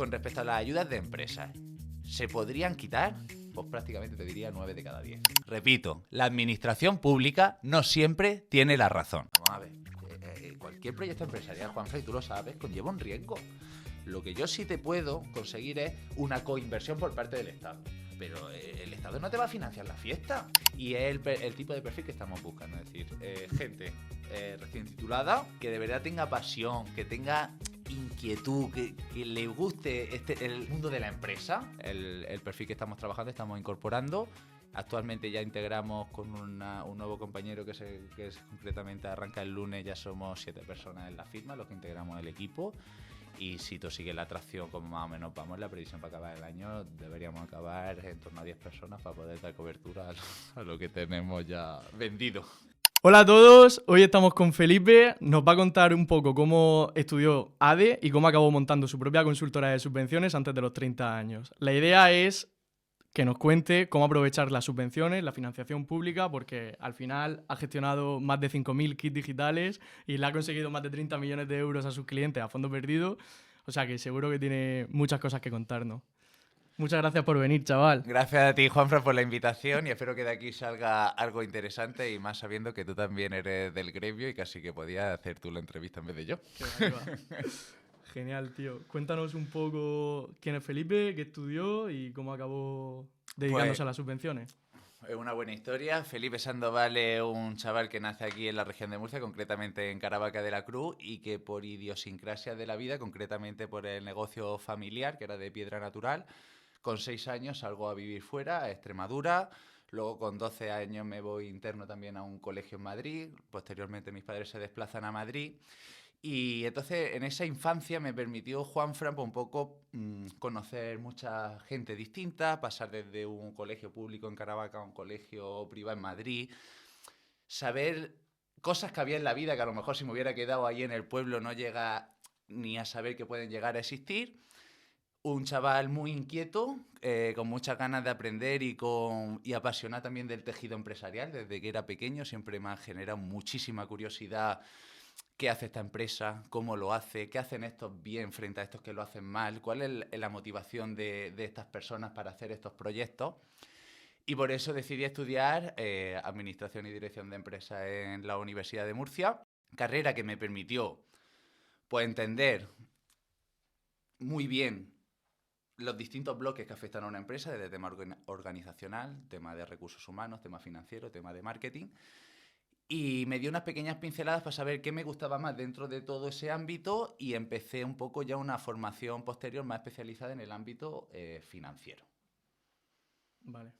con respecto a las ayudas de empresas, ¿se podrían quitar? Pues prácticamente te diría 9 de cada 10. Repito, la administración pública no siempre tiene la razón. Vamos a ver, cualquier proyecto empresarial, Juanfran, y tú lo sabes, conlleva un riesgo. Lo que yo sí te puedo conseguir es una coinversión por parte del Estado. Pero el Estado no te va a financiar la fiesta. Y es el tipo de perfil que estamos buscando. Es decir, gente recién titulada, que de verdad tenga pasión, que tenga inquietud, que le guste el mundo de la empresa. El perfil que estamos trabajando, estamos incorporando. Actualmente ya integramos con un nuevo compañero que es concretamente arranca el lunes. Ya somos 7 personas en la firma, los que integramos el equipo. Y si tú sigues la atracción como más o menos vamos, la previsión para acabar el año deberíamos acabar en torno a 10 personas para poder dar cobertura a lo que tenemos ya vendido. Hola a todos, hoy estamos con Felipe, nos va a contar un poco cómo estudió ADE y cómo acabó montando su propia consultora de subvenciones antes de los 30 años. La idea es que nos cuente cómo aprovechar las subvenciones, la financiación pública, porque al final ha gestionado más de 5.000 kits digitales y le ha conseguido más de 30 millones de euros a sus clientes a fondo perdido. O sea que seguro que tiene muchas cosas que contarnos. Muchas gracias por venir, chaval. Gracias a ti, Juanfran, por la invitación y espero que de aquí salga algo interesante y más sabiendo que tú también eres del gremio y casi que podías hacer tú la entrevista en vez de yo. Qué va. Genial, tío. Cuéntanos un poco quién es Felipe, qué estudió y cómo acabó dedicándose a las subvenciones. Es una buena historia. Felipe Sandoval es un chaval que nace aquí en la región de Murcia, concretamente en Caravaca de la Cruz, y que por idiosincrasia de la vida, concretamente por el negocio familiar, que era de piedra natural, con 6 años salgo a vivir fuera, a Extremadura. Luego con 12 años me voy interno también a un colegio en Madrid. Posteriormente mis padres se desplazan a Madrid. Y entonces en esa infancia me permitió Juanfran un poco conocer mucha gente distinta, pasar desde un colegio público en Caravaca a un colegio privado en Madrid, saber cosas que había en la vida que a lo mejor si me hubiera quedado ahí en el pueblo no llega ni a saber que pueden llegar a existir. Un chaval muy inquieto, con muchas ganas de aprender y apasionado también del tejido empresarial. Desde que era pequeño siempre me ha generado muchísima curiosidad. ¿Qué hace esta empresa? ¿Cómo lo hace? ¿Qué hacen estos bien frente a estos que lo hacen mal? ¿Cuál es la motivación de estas personas para hacer estos proyectos? Y por eso decidí estudiar Administración y Dirección de Empresas en la Universidad de Murcia, carrera que me permitió pues, entender muy bien los distintos bloques que afectan a una empresa, desde tema organizacional, tema de recursos humanos, tema financiero, tema de marketing. Y me dio unas pequeñas pinceladas para saber qué me gustaba más dentro de todo ese ámbito y empecé un poco ya una formación posterior más especializada en el ámbito financiero. Vale.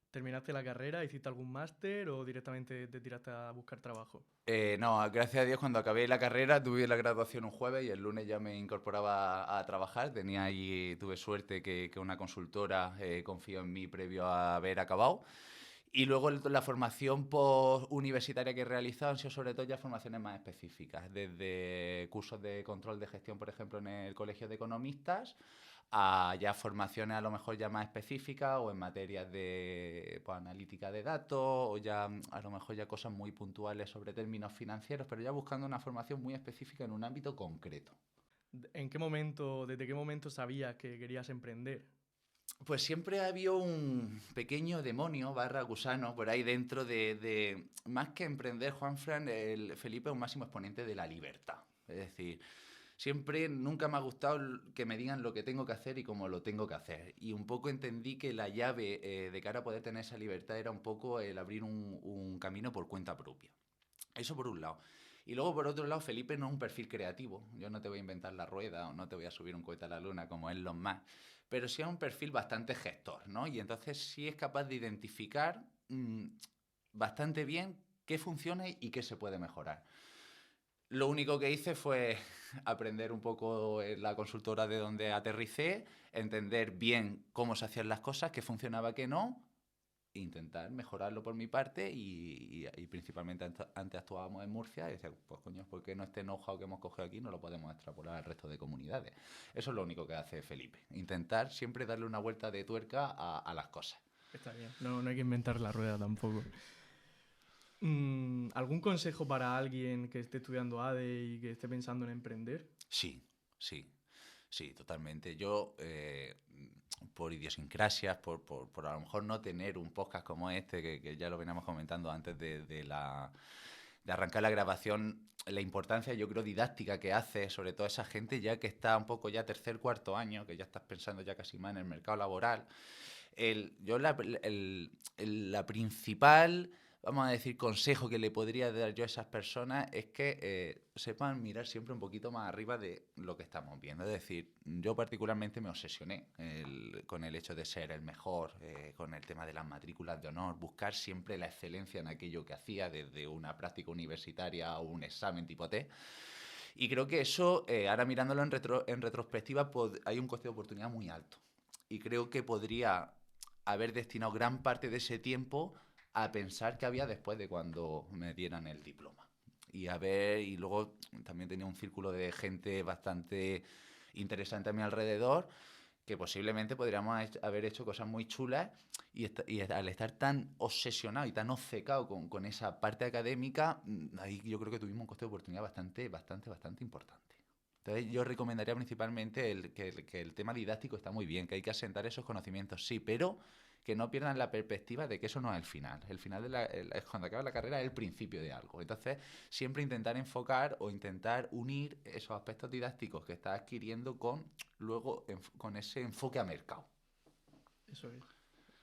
¿Terminaste la carrera? ¿Hiciste algún máster o directamente te tiraste a buscar trabajo? No, gracias a Dios cuando acabé la carrera tuve la graduación un jueves y el lunes ya me incorporaba a trabajar. Tuve suerte que una consultora confió en mí previo a haber acabado. Y luego la formación universitaria que he realizado han sido sobre todo ya formaciones más específicas, desde cursos de control de gestión, por ejemplo, en el Colegio de Economistas, a ya formaciones a lo mejor ya más específicas o en materias de analítica de datos o ya a lo mejor ya cosas muy puntuales sobre términos financieros, pero ya buscando una formación muy específica en un ámbito concreto. ¿Desde qué momento sabías que querías emprender? Pues siempre había un pequeño demonio / gusano por ahí dentro de más que emprender, Juanfran, Felipe es un máximo exponente de la libertad. Es decir, nunca me ha gustado que me digan lo que tengo que hacer y cómo lo tengo que hacer. Y un poco entendí que la llave de cara a poder tener esa libertad era un poco el abrir un camino por cuenta propia. Eso por un lado. Y luego, por otro lado, Felipe no es un perfil creativo. Yo no te voy a inventar la rueda o no te voy a subir un cohete a la luna como Elon Musk, pero sí es un perfil bastante gestor, ¿no? Y entonces sí es capaz de identificar bastante bien qué funciona y qué se puede mejorar. Lo único que hice fue aprender un poco en la consultora de donde aterricé, entender bien cómo se hacían las cosas, qué funcionaba, qué no, intentar mejorarlo por mi parte y principalmente antes actuábamos en Murcia y decía, pues coño, ¿por qué no este know-how que hemos cogido aquí no lo podemos extrapolar al resto de comunidades? Eso es lo único que hace Felipe, intentar siempre darle una vuelta de tuerca a las cosas. Está bien, no hay que inventar la rueda tampoco. ¿Algún consejo para alguien que esté estudiando ADE y que esté pensando en emprender? Sí, sí. Sí, totalmente. Yo, por idiosincrasias, por a lo mejor no tener un podcast como este, que ya lo veníamos comentando antes de arrancar la grabación, la importancia, yo creo, didáctica que hace, sobre todo esa gente ya que está un poco ya tercer, cuarto año, que ya estás pensando ya casi más en el mercado laboral. Yo la principal, vamos a decir, consejo que le podría dar yo a esas personas es que sepan mirar siempre un poquito más arriba de lo que estamos viendo. Es decir, yo particularmente me obsesioné con el hecho de ser el mejor, con el tema de las matrículas de honor, buscar siempre la excelencia en aquello que hacía, desde una práctica universitaria o un examen tipo T. Y creo que eso, ahora mirándolo en retrospectiva, hay un coste de oportunidad muy alto. Y creo que podría haber destinado gran parte de ese tiempo a pensar qué había después de cuando me dieran el diploma. Y luego también tenía un círculo de gente bastante interesante a mi alrededor, que posiblemente podríamos haber hecho cosas muy chulas y al estar tan obsesionado y tan obcecado con esa parte académica, ahí yo creo que tuvimos un coste de oportunidad bastante importante. Entonces yo recomendaría principalmente que el tema didáctico está muy bien, que hay que asentar esos conocimientos, sí, pero que no pierdan la perspectiva de que eso no es el final. El final es cuando acaba la carrera, es el principio de algo. Entonces, siempre intentar enfocar o intentar unir esos aspectos didácticos que estás adquiriendo con ese enfoque a mercado. Eso es.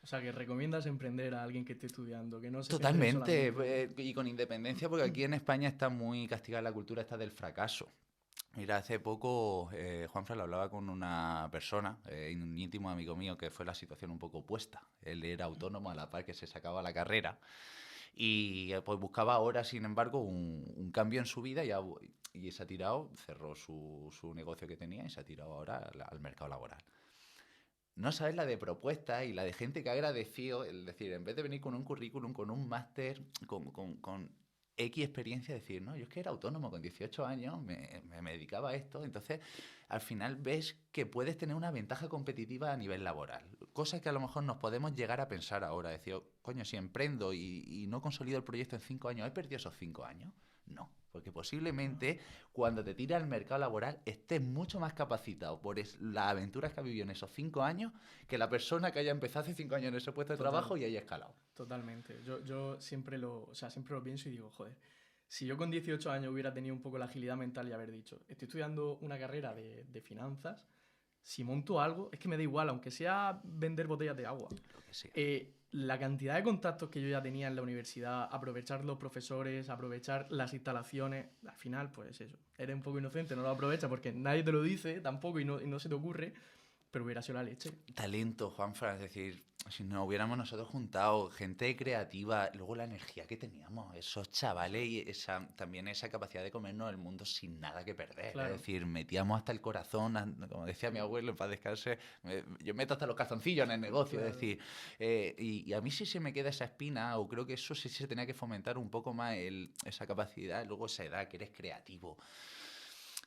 O sea, que recomiendas emprender a alguien que esté estudiando, que no se centre Totalmente, solamente... y con independencia, porque aquí en España está muy castigada la cultura esta del fracaso. Mira, hace poco Juanfran lo hablaba con una persona, un íntimo amigo mío, que fue la situación un poco opuesta. Él era autónomo a la par que se sacaba la carrera y pues buscaba ahora, sin embargo, un cambio en su vida y se ha tirado, cerró su negocio que tenía y se ha tirado ahora al mercado laboral. No sabes la de propuestas y la de gente que ha agradecido, es decir, en vez de venir con un currículum, con un máster, con X experiencia, decir, no, yo es que era autónomo con 18 años, me dedicaba a esto, entonces al final ves que puedes tener una ventaja competitiva a nivel laboral, cosa que a lo mejor nos podemos llegar a pensar ahora, decir, oh, coño, si emprendo y no consolido el proyecto en 5 años, ¿he perdido esos 5 años? No, porque posiblemente cuando te tires al mercado laboral estés mucho más capacitado por las aventuras que has vivido en esos 5 años que la persona que haya empezado hace 5 años en ese puesto de Total, trabajo y haya escalado. totalmente. Yo siempre o sea, siempre lo pienso y digo, joder, si yo con 18 años hubiera tenido un poco la agilidad mental y haber dicho, estoy estudiando una carrera de finanzas, si monto algo, es que me da igual, aunque sea vender botellas de agua. Lo que sea. La cantidad de contactos que yo ya tenía en la universidad, aprovechar los profesores, aprovechar las instalaciones, al final, pues eso, eres un poco inocente, no lo aprovechas porque nadie te lo dice tampoco y no se te ocurre, pero hubiera sido la leche. Talento, Juanfran, es decir, si nos hubiéramos nosotros juntado gente creativa, luego la energía que teníamos, esos chavales y también esa capacidad de comernos el mundo sin nada que perder. Es Claro. decir, metíamos hasta el corazón, como decía mi abuelo, en paz descanse, yo meto hasta los calzoncillos en el negocio. Claro. Es decir, y a mí sí se me queda esa espina, o creo que eso sí se tenía que fomentar un poco más esa capacidad, luego esa edad, que eres creativo.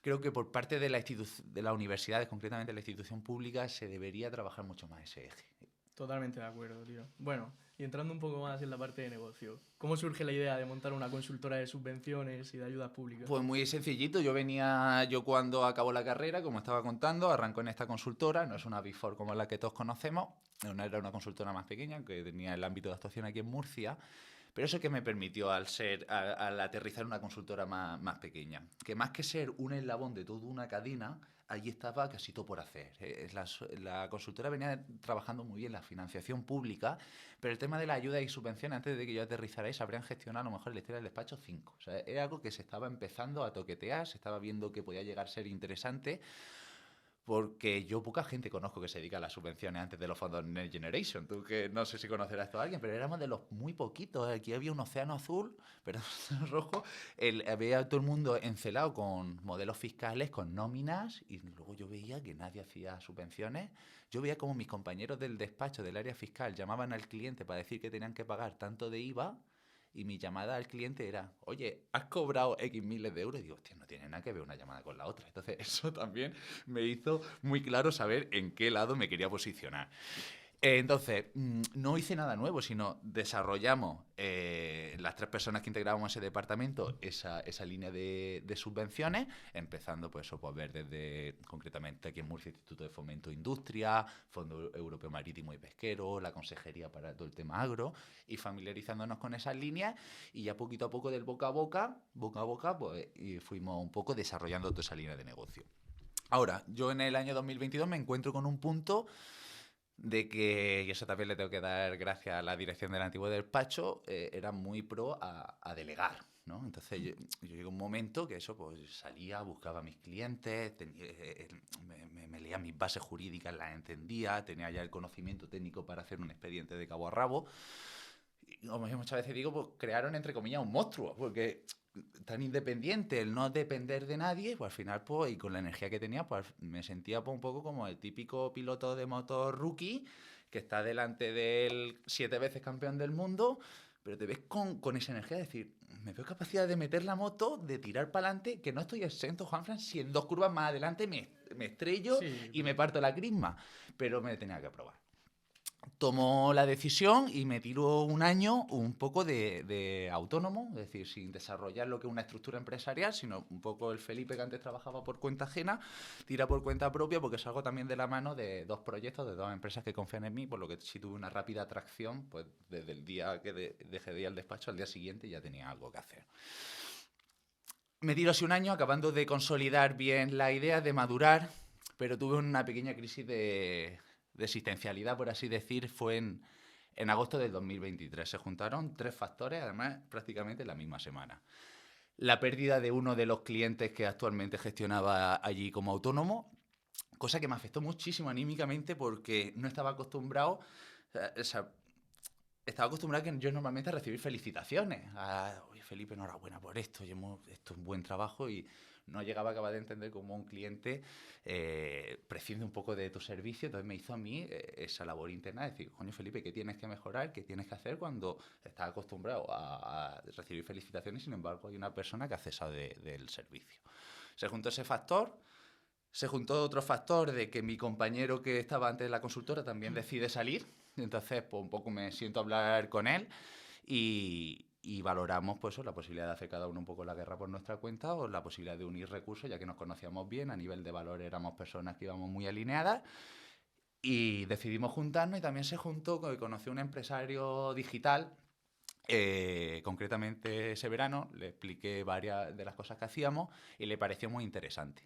Creo que por parte de las universidades, concretamente la institución pública, se debería trabajar mucho más ese eje. Totalmente de acuerdo, tío. Bueno, y entrando un poco más en la parte de negocio, ¿cómo surge la idea de montar una consultora de subvenciones y de ayudas públicas? Pues muy sencillito, yo cuando acabo la carrera, como estaba contando, arrancó en esta consultora, no es una Big Four como la que todos conocemos, era una consultora más pequeña, que tenía el ámbito de actuación aquí en Murcia, pero eso que me permitió al aterrizar en una consultora más pequeña, que más que ser un eslabón de toda una cadena, allí estaba casi todo por hacer. La consultora venía trabajando muy bien la financiación pública, pero el tema de la ayuda y subvenciones, antes de que yo aterrizara ahí, se habrían gestionado a lo mejor en la historia del despacho 5. O sea, era algo que se estaba empezando a toquetear, se estaba viendo que podía llegar a ser interesante, porque yo poca gente conozco que se dedica a las subvenciones antes de los fondos Next Generation. Tú que no sé si conocerás esto a alguien, pero éramos de los muy poquitos. Aquí había un océano azul, pero rojo. Había todo el mundo encelado con modelos fiscales, con nóminas, y luego yo veía que nadie hacía subvenciones. Yo veía como mis compañeros del despacho, del área fiscal, llamaban al cliente para decir que tenían que pagar tanto de IVA, y mi llamada al cliente era, oye, ¿has cobrado X miles de euros? Y digo, hostia, no tiene nada que ver una llamada con la otra. Entonces eso también me hizo muy claro saber en qué lado me quería posicionar. Entonces, no hice nada nuevo, sino desarrollamos las 3 personas que integrábamos ese departamento, esa línea de subvenciones, empezando pues, eso, pues ver desde, concretamente aquí en Murcia, Instituto de Fomento e Industria, Fondo Europeo Marítimo y Pesquero, la Consejería para todo el tema agro, y familiarizándonos con esas líneas, y ya poquito a poco del boca a boca, pues y fuimos un poco desarrollando toda esa línea de negocio. Ahora, yo en el año 2022 me encuentro con un punto de que, y eso también le tengo que dar gracias a la dirección del antiguo despacho, era muy pro a delegar, ¿no? Entonces yo llegué a un momento que eso, pues salía, buscaba a mis clientes, me leía mis bases jurídicas, las entendía, tenía ya el conocimiento técnico para hacer un expediente de cabo a rabo. Y como yo muchas veces digo, pues crearon entre comillas un monstruo, porque tan independiente, el no depender de nadie, pues al final, pues, y con la energía que tenía, pues me sentía pues, un poco como el típico piloto de motor rookie que está delante del 7 veces campeón del mundo, pero te ves con esa energía de decir, me veo capacidad de meter la moto, de tirar para adelante, que no estoy exento, Juanfran, si en 2 curvas más adelante me estrello Sí, y me parto la crisma, pero me tenía que probar. Tomo la decisión y me tiro un año un poco de autónomo, es decir, sin desarrollar lo que es una estructura empresarial, sino un poco el Felipe que antes trabajaba por cuenta ajena, tira por cuenta propia porque salgo también de la mano de 2 proyectos, de 2 empresas que confían en mí, por lo que si tuve una rápida atracción, pues desde el día que dejé de ir al despacho al día siguiente ya tenía algo que hacer. Me tiro así un año acabando de consolidar bien la idea, de madurar, pero tuve una pequeña crisis de existencialidad, por así decir, fue en agosto del 2023. Se juntaron 3 factores, además prácticamente en la misma semana. La pérdida de uno de los clientes que actualmente gestionaba allí como autónomo, cosa que me afectó muchísimo anímicamente porque no estaba acostumbrado, o sea, estaba acostumbrado que yo normalmente a recibir felicitaciones. Oye, Felipe, enhorabuena por esto, esto es un buen trabajo y no llegaba a acabar de entender cómo un cliente prescinde un poco de tu servicio. Entonces me hizo a mí esa labor interna de decir, coño, Felipe, ¿qué tienes que mejorar? ¿Qué tienes que hacer cuando estás acostumbrado a recibir felicitaciones? Sin embargo, hay una persona que ha cesado del servicio. Se juntó ese factor. Se juntó otro factor de que mi compañero que estaba antes de la consultora también decide salir. Entonces, pues un poco me siento a hablar con él y valoramos pues la posibilidad de hacer cada uno un poco la guerra por nuestra cuenta o la posibilidad de unir recursos, ya que nos conocíamos bien, a nivel de valor éramos personas que íbamos muy alineadas y decidimos juntarnos y también se juntó, conocí a un empresario digital. Concretamente ese verano le expliqué varias de las cosas que hacíamos y le pareció muy interesante.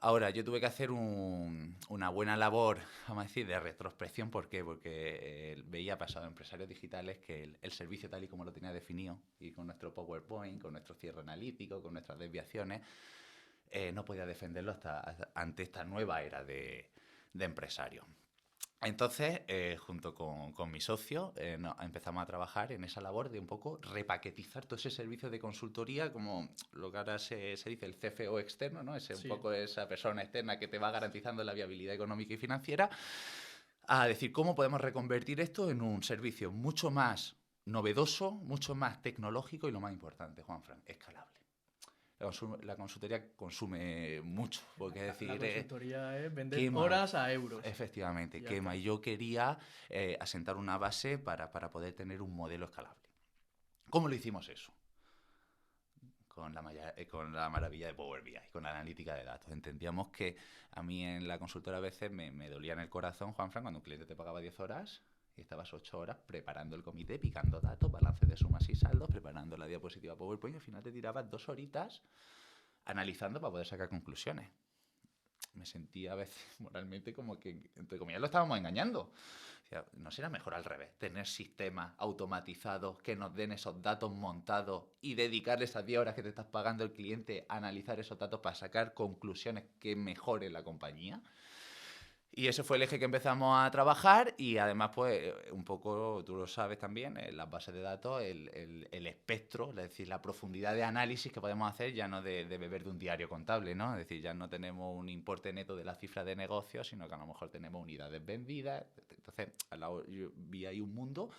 Ahora, yo tuve que hacer una buena labor, vamos a decir, de retrospección. ¿Por qué? Porque veía pasado empresarios digitales que el servicio tal y como lo tenía definido y con nuestro PowerPoint, con nuestro cierre analítico, con nuestras desviaciones, no podía defenderlo ante esta nueva era de empresarios. Entonces, junto con mi socio, empezamos a trabajar en esa labor de un poco repaquetizar todo ese servicio de consultoría, como lo que ahora se dice el CFO externo, ¿no? Un poco esa persona externa que te va garantizando la viabilidad económica y financiera, a decir cómo podemos reconvertir esto en un servicio mucho más novedoso, mucho más tecnológico y lo más importante, Juanfran, escalable. La consultoría consume mucho, porque es La decir, consultoría es vender quema. horas a euros. Efectivamente, Ya quema. está. Y yo quería asentar una base para poder tener un modelo escalable. ¿Cómo lo hicimos eso? Con la maravilla de Power BI, con la analítica de datos. Entendíamos que a mí en la consultora a veces me dolía en el corazón, Juanfran, cuando un cliente te pagaba 10 horas y estabas 8 horas preparando el comité, picando datos, balances de sumas y saldos, preparando la diapositiva PowerPoint y al final te tirabas 2 horitas analizando para poder sacar conclusiones. Me sentía a veces moralmente como que, entre comillas, lo estábamos engañando. ¿No será mejor al revés? Tener sistemas automatizados que nos den esos datos montados y dedicarle esas 10 horas que te estás pagando el cliente a analizar esos datos para sacar conclusiones que mejoren la compañía. Y ese fue el eje que empezamos a trabajar y además, pues, un poco, tú lo sabes también, las bases de datos, el espectro, es decir, la profundidad de análisis que podemos hacer ya no de beber de un diario contable, ¿no? Es decir, ya no tenemos un importe neto de la cifra de negocio, sino que a lo mejor tenemos unidades vendidas. Entonces, yo vi ahí un mundo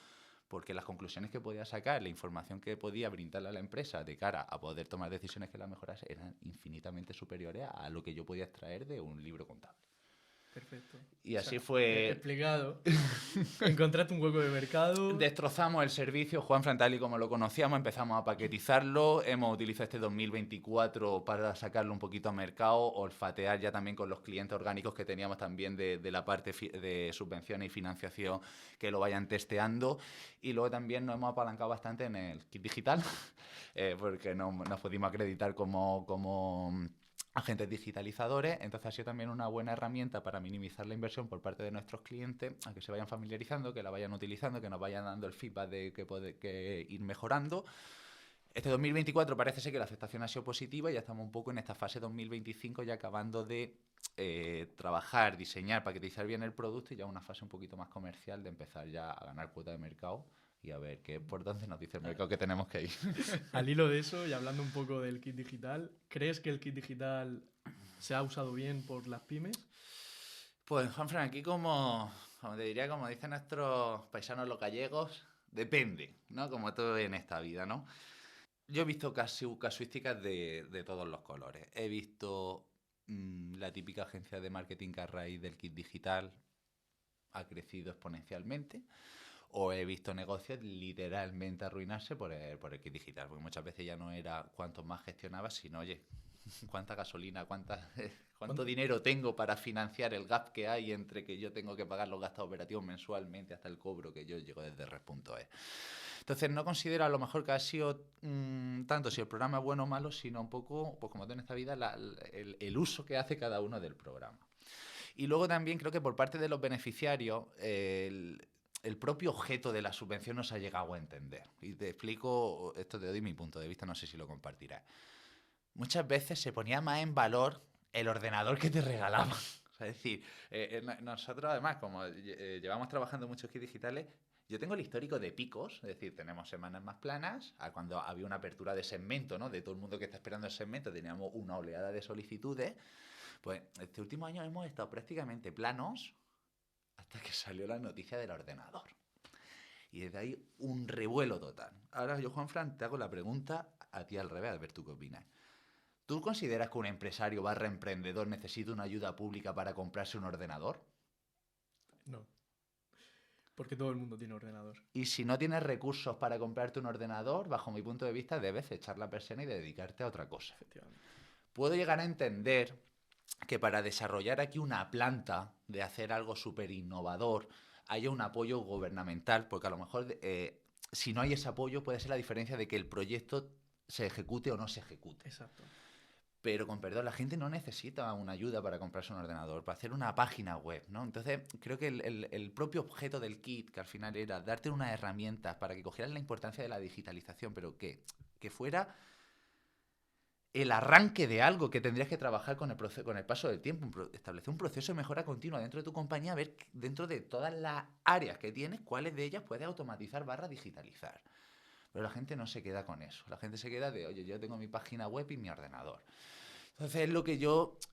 porque las conclusiones que podía sacar, la información que podía brindarle a la empresa de cara a poder tomar decisiones que la mejorasen, eran infinitamente superiores a lo que yo podía extraer de un libro contable. Perfecto. Y así fue. Explicado. Encontraste un hueco de mercado. Destrozamos el servicio, Juanfran, tal y como lo conocíamos, empezamos a paquetizarlo, hemos utilizado este 2024 para sacarlo un poquito a mercado, olfatear ya también con los clientes orgánicos que teníamos también de la parte de subvenciones y financiación, que lo vayan testeando. Y luego también nos hemos apalancado bastante en el kit digital, porque no nos pudimos acreditar como agentes digitalizadores, entonces ha sido también una buena herramienta para minimizar la inversión por parte de nuestros clientes, a que se vayan familiarizando, que la vayan utilizando, que nos vayan dando el feedback de que ir mejorando. Este 2024 parece ser que la aceptación ha sido positiva y ya estamos un poco en esta fase 2025 ya acabando de trabajar, diseñar, paquetizar bien el producto y ya una fase un poquito más comercial de empezar ya a ganar cuota de mercado y a ver por dónde nos dice el mercado que tenemos que ir. Al hilo de eso y hablando un poco del kit digital, ¿crees que el kit digital se ha usado bien por las pymes? Pues, Juanfran, aquí como te diría, como dicen nuestros paisanos los gallegos, depende, ¿no? Como todo en esta vida, ¿no? Yo he visto casuísticas de todos los colores. He visto la típica agencia de marketing que a raíz del kit digital ha crecido exponencialmente. O he visto negocios literalmente arruinarse por el kit digital, porque muchas veces ya no era cuánto más gestionabas, sino, oye, cuánta gasolina, cuánto dinero tengo para financiar el gap que hay entre que yo tengo que pagar los gastos operativos mensualmente hasta el cobro que yo llego desde Red.es. Entonces no considero a lo mejor que ha sido tanto si el programa es bueno o malo, sino un poco, pues como todo en esta vida, el uso que hace cada uno del programa. Y luego también creo que por parte de los beneficiarios, el propio objeto de la subvención no se ha llegado a entender. Y te explico, esto te doy mi punto de vista, no sé si lo compartirás. Muchas veces se ponía más en valor el ordenador que te regalaban. O sea, es decir, nosotros además, como llevamos trabajando muchos kits digitales, yo tengo el histórico de picos, es decir, tenemos semanas más planas, a cuando había una apertura de segmento, ¿no? De todo el mundo que está esperando el segmento, teníamos una oleada de solicitudes. Pues este último año hemos estado prácticamente planos hasta que salió la noticia del ordenador. Y desde ahí un revuelo total. Ahora yo, Juanfran, te hago la pregunta a ti al revés, a ver tú qué opinas. ¿Tú consideras que un empresario / emprendedor necesita una ayuda pública para comprarse un ordenador? No. Porque todo el mundo tiene ordenador. Y si no tienes recursos para comprarte un ordenador, bajo mi punto de vista, debes echar la persiana y dedicarte a otra cosa. Efectivamente. Puedo llegar a entender que para desarrollar aquí una planta de hacer algo súper innovador haya un apoyo gubernamental, porque a lo mejor si no hay ese apoyo puede ser la diferencia de que el proyecto se ejecute o no se ejecute. Exacto. Pero con perdón, la gente no necesita una ayuda para comprarse un ordenador, para hacer una página web, ¿no? Entonces, creo que el propio objeto del kit, que al final era darte unas herramientas para que cogieras la importancia de la digitalización, pero que fuera el arranque de algo que tendrías que trabajar con el paso del tiempo, establecer un proceso de mejora continua dentro de tu compañía, ver dentro de todas las áreas que tienes, cuáles de ellas puedes automatizar / digitalizar. Pero la gente no se queda con eso. La gente se queda de, oye, yo tengo mi página web y mi ordenador. Entonces es lo que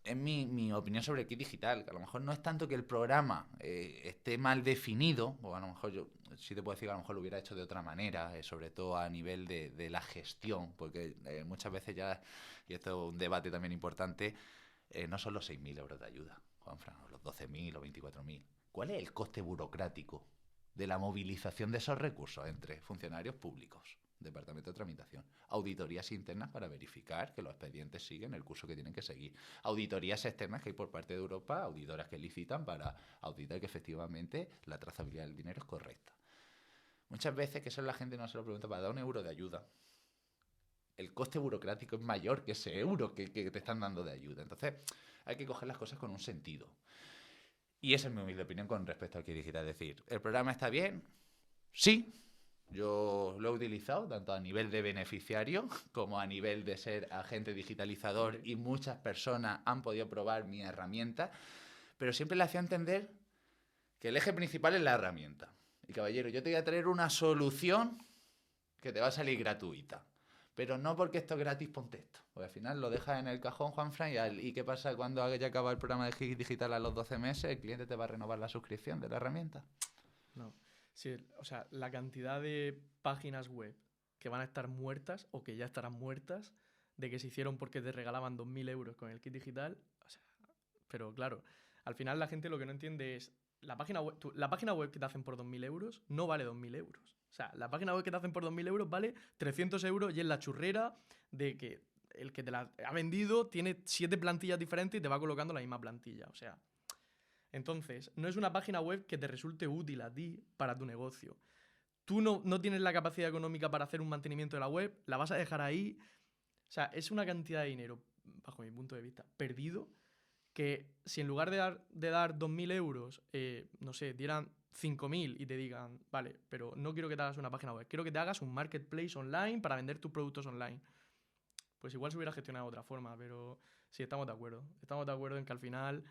es mi opinión sobre el kit digital, que a lo mejor no es tanto que el programa esté mal definido, o a lo mejor yo sí te puedo decir que a lo mejor lo hubiera hecho de otra manera, sobre todo a nivel de la gestión, porque muchas veces ya, y esto es un debate también importante, no son los 6.000 euros de ayuda, Juanfran, o los 12.000 o 24.000. ¿Cuál es el coste burocrático de la movilización de esos recursos entre funcionarios públicos, departamento de tramitación, auditorías internas para verificar que los expedientes siguen el curso que tienen que seguir, auditorías externas que hay por parte de Europa, auditoras que licitan para auditar que efectivamente la trazabilidad del dinero es correcta? Muchas veces, que eso la gente no se lo pregunta, para dar un euro de ayuda, el coste burocrático es mayor que ese euro que te están dando de ayuda. Entonces, hay que coger las cosas con un sentido. Y esa es mi humilde opinión con respecto al kit digital. Es decir, ¿el programa está bien? Sí. Yo lo he utilizado tanto a nivel de beneficiario como a nivel de ser agente digitalizador y muchas personas han podido probar mi herramienta, pero siempre le hacía entender que el eje principal es la herramienta. Y caballero, yo te voy a traer una solución que te va a salir gratuita. Pero no porque esto es gratis, ponte esto. Porque al final lo dejas en el cajón, Juanfran, ¿y qué pasa cuando haya acabado el programa de kit digital a los 12 meses? ¿El cliente te va a renovar la suscripción de la herramienta? No. Sí, o sea, la cantidad de páginas web que van a estar muertas o que ya estarán muertas de que se hicieron porque te regalaban 2.000 euros con el kit digital, o sea, pero claro, Al final la gente lo que no entiende es, la página web que te hacen por 2.000 euros no vale 2.000 euros. O sea, la página web que te hacen por 2.000 euros vale 300 euros y es la churrera de que el que te la ha vendido tiene 7 plantillas diferentes y te va colocando la misma plantilla. O sea, entonces, no es una página web que te resulte útil a ti para tu negocio. Tú no tienes la capacidad económica para hacer un mantenimiento de la web, la vas a dejar ahí. O sea, es una cantidad de dinero, bajo mi punto de vista, perdido, que si en lugar de dar 2.000 euros, no sé, dieran 5.000 y te digan, vale, pero no quiero que te hagas una página web, quiero que te hagas un marketplace online para vender tus productos online. Pues igual se hubiera gestionado de otra forma, pero sí, estamos de acuerdo. Estamos de acuerdo en que al final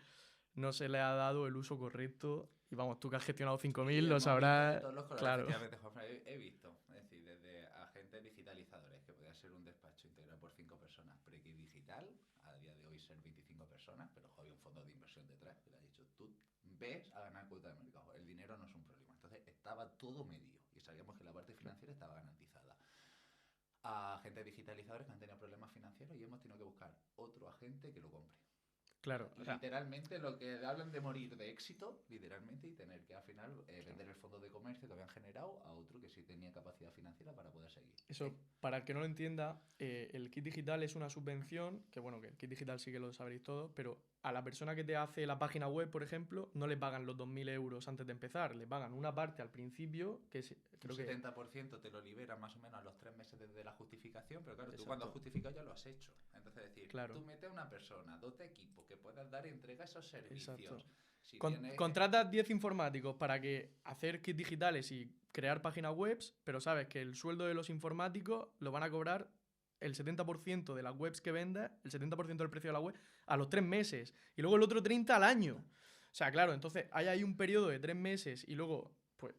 no se le ha dado el uso correcto. Y vamos, tú que has gestionado 5.000 lo sabrás. Todos los colores, Claro. efectivamente, Juanfran, he visto, es decir, desde agentes digitalizadores, que podía ser un despacho integrado por 5 personas, Prequi Digital, a día de hoy ser 25 personas, pero había un fondo de inversión detrás, que le ha dicho, tú ves a ganar cuota de mercado, el dinero no es un problema. Entonces estaba todo medido y sabíamos que la parte financiera estaba garantizada. A agentes digitalizadores que han tenido problemas financieros y hemos tenido que buscar otro agente que lo compre. Claro. Literalmente lo que hablan de morir de éxito, literalmente, y tener que al final vender el fondo de comercio que habían generado a otro que sí tenía capacidad financiera para poder seguir. Eso, para el que no lo entienda, el kit digital es una subvención, que bueno, que el kit digital sí que lo sabréis todos, pero a la persona que te hace la página web, por ejemplo, no le pagan los 2.000 euros antes de empezar, le pagan una parte al principio, que es, creo un que 70% te lo liberan más o menos a los 3 meses desde la justificación, pero claro, Exacto. Tú cuando has justificado ya lo has hecho. Entonces, es decir, claro. Tú metes a una persona, 2 equipos que puedas dar y entrega esos servicios. Exacto. Si Contratas 10 informáticos para que hacer kits digitales y crear páginas web, pero sabes que el sueldo de los informáticos lo van a cobrar el 70% de las webs que vendas, el 70% del precio de la web, a los 3 meses. Y luego el otro 30% al año. O sea, claro, entonces hay ahí un periodo de 3 meses y luego, pues,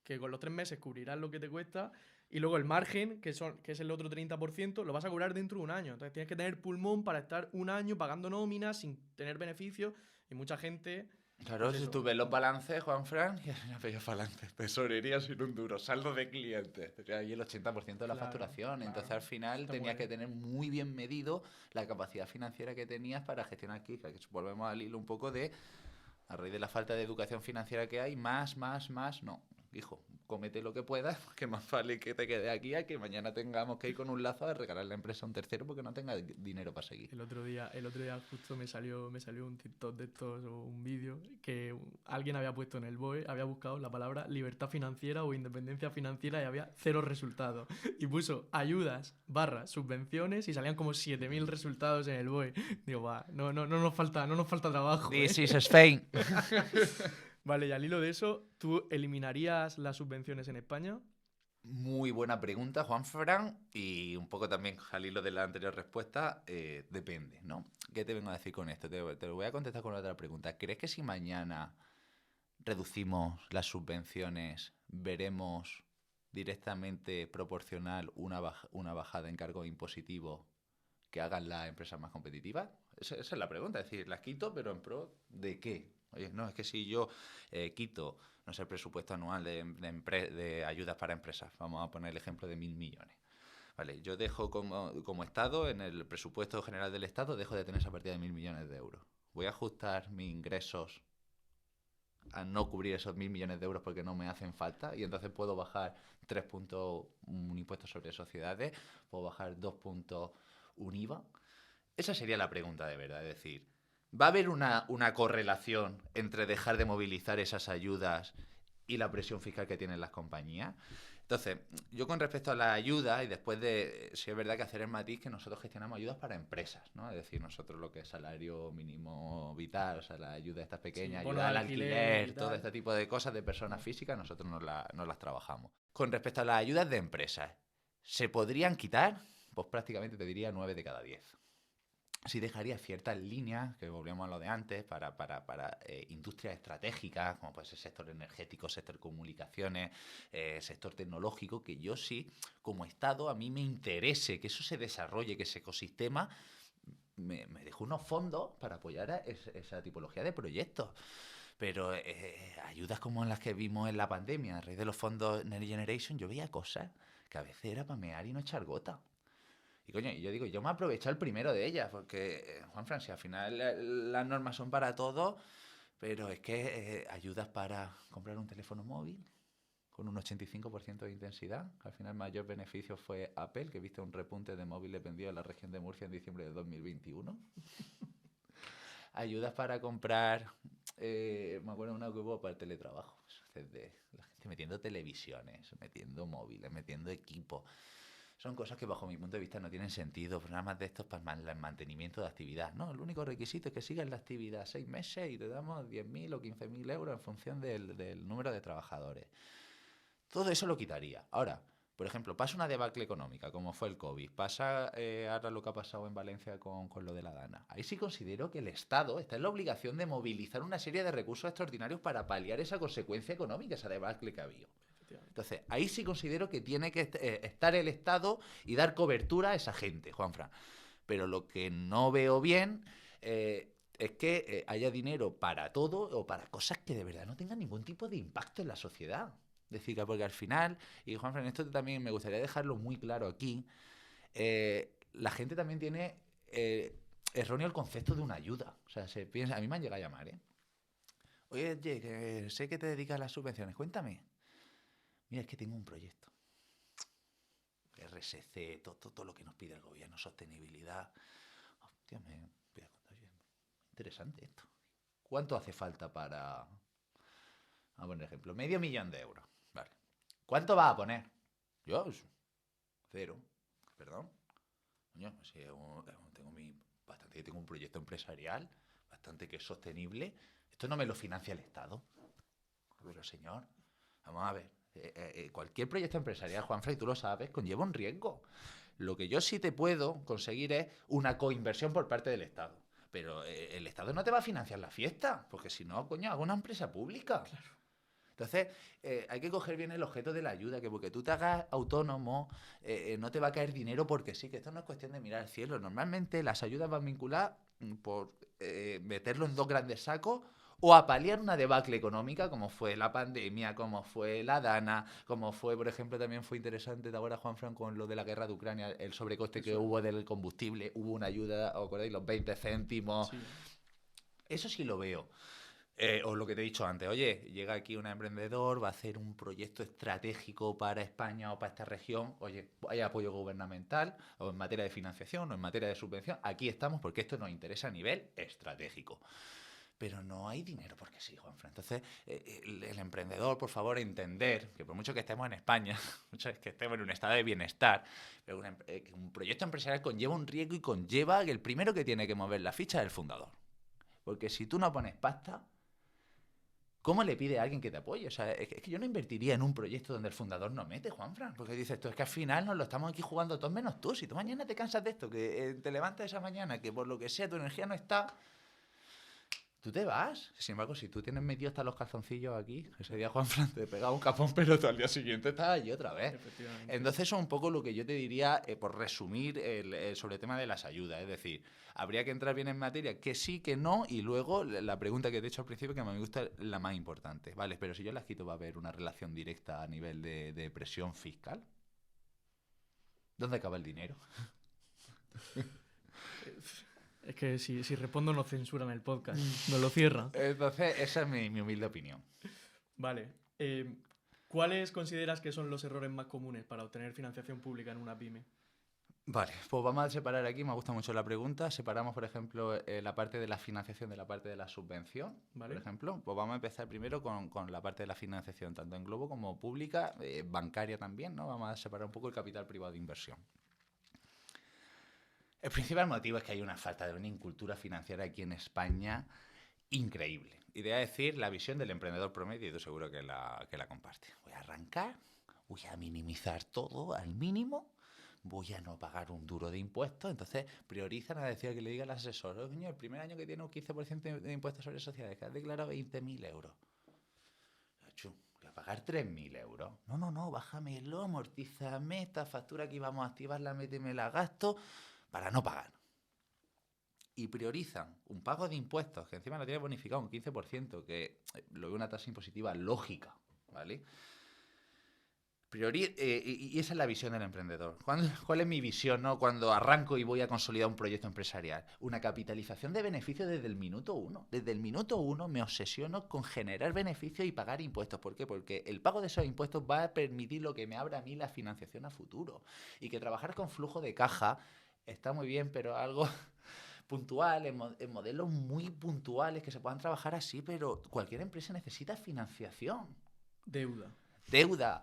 que con los 3 meses cubrirás lo que te cuesta. Y luego el margen, que es el otro 30%, lo vas a cobrar dentro de un año. Entonces tienes que tener pulmón para estar un año pagando nóminas sin tener beneficios. Y mucha gente... Claro, pues si eso. tú ves los balances, Juanfran, y no veías balances, tesorería sin un duro, saldo de clientes, ahí el 80% de la facturación. Entonces al final tenías que tener muy bien medido la capacidad financiera que tenías para gestionar aquí, que volvemos al hilo un poco de, a raíz de la falta de educación financiera que hay, más, no. Hijo, comete lo que puedas, que más vale que te quede aquí a que mañana tengamos que ir con un lazo a regalar la empresa a un tercero porque no tenga dinero para seguir. El otro día justo me salió un TikTok de estos o un vídeo que alguien había puesto en el BOE, había buscado la palabra libertad financiera o independencia financiera y había 0 resultados. Y puso ayudas / subvenciones y salían como 7.000 resultados en el BOE. Digo, va, no nos falta trabajo. This is Spain. Vale, y al hilo de eso, ¿tú eliminarías las subvenciones en España? Muy buena pregunta, Juanfran, y un poco también al hilo de la anterior respuesta, depende, ¿no? ¿Qué te vengo a decir con esto? Te lo voy a contestar con otra pregunta. ¿Crees que si mañana reducimos las subvenciones, veremos directamente proporcional una bajada en cargo impositivo que hagan las empresas más competitivas? Esa es la pregunta, es decir, las quito, pero en pro ¿de qué? Oye, no, es que si yo quito, no sé, el presupuesto anual de ayudas para empresas, vamos a poner el ejemplo de 1.000 millones. Vale, yo dejo como Estado, en el presupuesto general del Estado, dejo de tener esa partida de 1.000 millones de euros. Voy a ajustar mis ingresos a no cubrir esos 1.000 millones de euros porque no me hacen falta y entonces puedo bajar 3 puntos un impuesto sobre sociedades, puedo bajar 2 puntos un IVA. Esa sería la pregunta de verdad, es decir, ¿va a haber una correlación entre dejar de movilizar esas ayudas y la presión fiscal que tienen las compañías? Entonces, yo con respecto a la ayuda, y después de, si es verdad que hacer el matiz que nosotros gestionamos ayudas para empresas, ¿no? Es decir, nosotros lo que es salario mínimo vital, o sea, la ayuda estas pequeñas, sí, ayuda al alquiler, todo este tipo de cosas de personas físicas, nosotros no las trabajamos. Con respecto a las ayudas de empresas, ¿se podrían quitar? Pues prácticamente te diría 9 de cada 10. Sí dejaría ciertas líneas, que volvíamos a lo de antes, para industrias estratégicas, como puede ser sector energético, sector comunicaciones, sector tecnológico, que yo sí, como Estado, a mí me interese que eso se desarrolle, que ese ecosistema me deje unos fondos para apoyar a esa tipología de proyectos. Pero ayudas como las que vimos en la pandemia, a raíz de los fondos Next Generation, yo veía cosas que a veces era para mear y no echar gota. Y coño, yo digo, yo me he aprovechado el primero de ellas, porque, Juanfran, si al final las normas son para todos, Pero es que ayudas para comprar un teléfono móvil con un 85% de intensidad. Al final el mayor beneficio fue Apple, que viste un repunte de móviles vendidos en la región de Murcia en diciembre de 2021. Ayudas para comprar, me acuerdo una que hubo para el teletrabajo. La gente metiendo televisiones, metiendo móviles, metiendo equipos. Son cosas que bajo mi punto de vista no tienen sentido. Programas de estos para el mantenimiento de actividad. No, el único requisito es que sigas la actividad 6 meses y te damos 10.000 o 15.000 euros en función del número de trabajadores. Todo eso lo quitaría. Ahora, por ejemplo, pasa una debacle económica, como fue el COVID. Pasa ahora lo que ha pasado en Valencia con lo de la Dana. Ahí sí considero que el Estado está en la obligación de movilizar una serie de recursos extraordinarios para paliar esa consecuencia económica, esa debacle que ha habido. Entonces, ahí sí considero que tiene que estar el Estado y dar cobertura a esa gente, Juanfran. Pero lo que no veo bien es que haya dinero para todo o para cosas que de verdad no tengan ningún tipo de impacto en la sociedad. Es decir, porque al final, y Juanfran, esto también me gustaría dejarlo muy claro aquí, la gente también tiene erróneo el concepto de una ayuda. O sea, se piensa, a mí me han llegado a llamar, Oye, que sé que te dedicas a las subvenciones, cuéntame. Mira, es que tengo un proyecto. RSC, todo lo que nos pide el gobierno, sostenibilidad. Hostia, me voy a contar. Interesante esto. ¿Cuánto hace falta para...? Vamos a poner ejemplo. 500.000 euros. Vale. ¿Cuánto vas a poner? Yo, 0. Perdón. Coño, tengo un proyecto empresarial bastante que es sostenible. Esto no me lo financia el Estado. Pero señor, vamos a ver. Cualquier proyecto empresarial, Juanfran, y tú lo sabes, conlleva un riesgo. Lo que yo sí te puedo conseguir es una coinversión por parte del Estado. Pero el Estado no te va a financiar la fiesta, porque si no, coño, hago una empresa pública. Claro. Entonces, hay que coger bien el objeto de la ayuda, que porque tú te hagas autónomo, no te va a caer dinero porque sí, que esto no es cuestión de mirar al cielo. Normalmente las ayudas van vinculadas por meterlo en dos grandes sacos o a paliar una debacle económica, como fue la pandemia, como fue la Dana, como fue, por ejemplo, también fue interesante de ahora, Juanfran, con lo de la guerra de Ucrania, el sobrecoste que hubo del combustible, hubo una ayuda, ¿os acordáis? Los 20 céntimos. Sí. Eso sí lo veo. O lo que te he dicho antes, oye, llega aquí un emprendedor, va a hacer un proyecto estratégico para España o para esta región, oye, hay apoyo gubernamental, o en materia de financiación, o en materia de subvención, aquí estamos porque esto nos interesa a nivel estratégico. Pero no hay dinero porque sí, Juanfran. Entonces, el emprendedor, por favor, entender que por mucho que estemos en España, mucho que estemos en un estado de bienestar, pero un proyecto empresarial conlleva un riesgo y conlleva que el primero que tiene que mover la ficha es el fundador. Porque si tú no pones pasta, ¿cómo le pide a alguien que te apoye? O sea, es que yo no invertiría en un proyecto donde el fundador no mete, Juanfran. Porque dices tú, es que al final nos lo estamos aquí jugando todos menos tú. Si tú mañana te cansas de esto, que te levantas esa mañana, que por lo que sea tu energía no está, tú te vas. Sin embargo, si tú tienes metido hasta los calzoncillos aquí, ese día Juanfran te pegaba un capón, pero al día siguiente estás allí otra vez. Entonces, eso es un poco lo que yo te diría, por resumir, sobre el tema de las ayudas. Es decir, habría que entrar bien en materia, que sí, que no, y luego la pregunta que te he hecho al principio, que me gusta, la más importante. Vale, pero si yo las quito, ¿va a haber una relación directa a nivel de presión fiscal? ¿Dónde acaba el dinero? Es que si respondo nos censuran el podcast, nos lo cierran. Entonces, esa es mi humilde opinión. Vale. ¿Cuáles consideras que son los errores más comunes para obtener financiación pública en una pyme? Vale, pues vamos a separar aquí, me gusta mucho la pregunta. Separamos, por ejemplo, la parte de la financiación de la parte de la subvención. ¿Vale? Por ejemplo, pues vamos a empezar primero con la parte de la financiación, tanto en globo como pública, bancaria también, ¿no? Vamos a separar un poco el capital privado de inversión. El principal motivo es que hay una falta de una incultura financiera aquí en España increíble. Y te voy a decir la visión del emprendedor promedio, y tú seguro que la comparte. Voy a arrancar, voy a minimizar todo al mínimo, voy a no pagar un duro de impuestos. Entonces priorizan a decir que le diga al asesor, coño, el primer año que tiene un 15% de impuestos sobre sociedades, que has declarado 20.000 euros. Voy a pagar 3.000 euros. No, bájamelo, amortízame, esta factura que íbamos a activarla, méteme la gasto para no pagar. Y priorizan un pago de impuestos, que encima lo tiene bonificado un 15%, que lo veo una tasa impositiva lógica, ¿vale? Y esa es la visión del emprendedor. ¿Cuál es mi visión, no? Cuando arranco y voy a consolidar un proyecto empresarial? Una capitalización de beneficios desde el minuto uno. Desde el minuto uno me obsesiono con generar beneficios y pagar impuestos. ¿Por qué? Porque el pago de esos impuestos va a permitir lo que me abra a mí la financiación a futuro. Y que trabajar con flujo de caja está muy bien, pero algo puntual, en modelos muy puntuales que se puedan trabajar así, pero cualquier empresa necesita financiación. Deuda.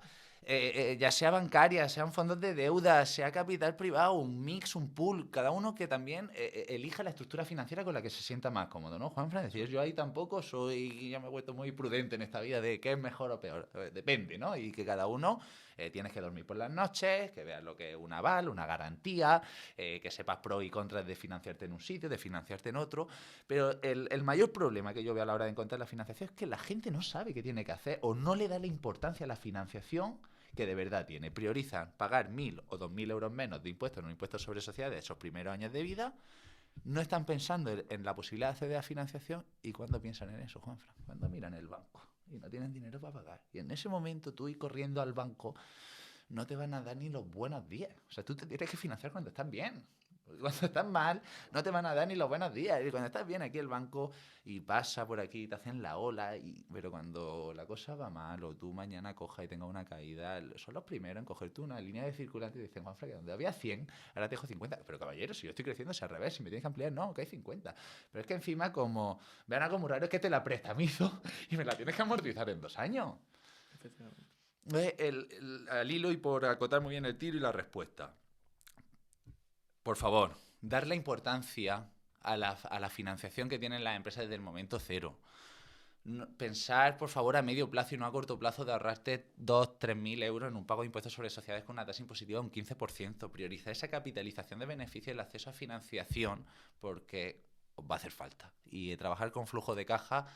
Ya sea bancaria, sean fondos de deuda, sea capital privado, un mix, un pool, cada uno que también elija la estructura financiera con la que se sienta más cómodo, ¿no, Juanfran? Es decir, yo ahí tampoco ya me he vuelto muy prudente en esta vida de qué es mejor o peor, depende, ¿no? Y que cada uno tienes que dormir por las noches, que veas lo que es un aval, una garantía, que sepas pros y contras de financiarte en un sitio, de financiarte en otro, pero el mayor problema que yo veo a la hora de encontrar la financiación es que la gente no sabe qué tiene que hacer o no le da la importancia a la financiación que de verdad tiene. Priorizan pagar 1.000 o 2.000 euros menos de impuestos en un impuesto sobre sociedades esos primeros años de vida. No están pensando en la posibilidad de acceder a financiación. ¿Y cuándo piensan en eso, Juanfran? Cuando miran el banco y no tienen dinero para pagar. Y en ese momento tú ir corriendo al banco no te van a dar ni los buenos días. O sea, tú te tienes que financiar cuando estás bien. Cuando estás mal, no te van a dar ni los buenos días. Y cuando estás bien, aquí el banco y pasa por aquí, te hacen la ola. Pero cuando la cosa va mal o tú mañana cojas y tengas una caída, son los primeros en cogerte una línea de circulante y dicen, Juanfran, que donde había 100, ahora te dejo 50. Pero caballero, si yo estoy creciendo es al revés, si me tienes que ampliar, no, que hay 50. Pero es que encima, como vean algo muy raro, es que te la prestamizo y me la tienes que amortizar en 2 años. Efectivamente. Al hilo y por acotar muy bien el tiro y la respuesta. Por favor, darle importancia a la financiación que tienen las empresas desde el momento cero. Pensar, por favor, a medio plazo y no a corto plazo de ahorrarte 2.000-3.000 euros en un pago de impuestos sobre sociedades con una tasa impositiva de un 15%. Priorizar esa capitalización de beneficios y el acceso a financiación porque os va a hacer falta. Y trabajar con flujo de caja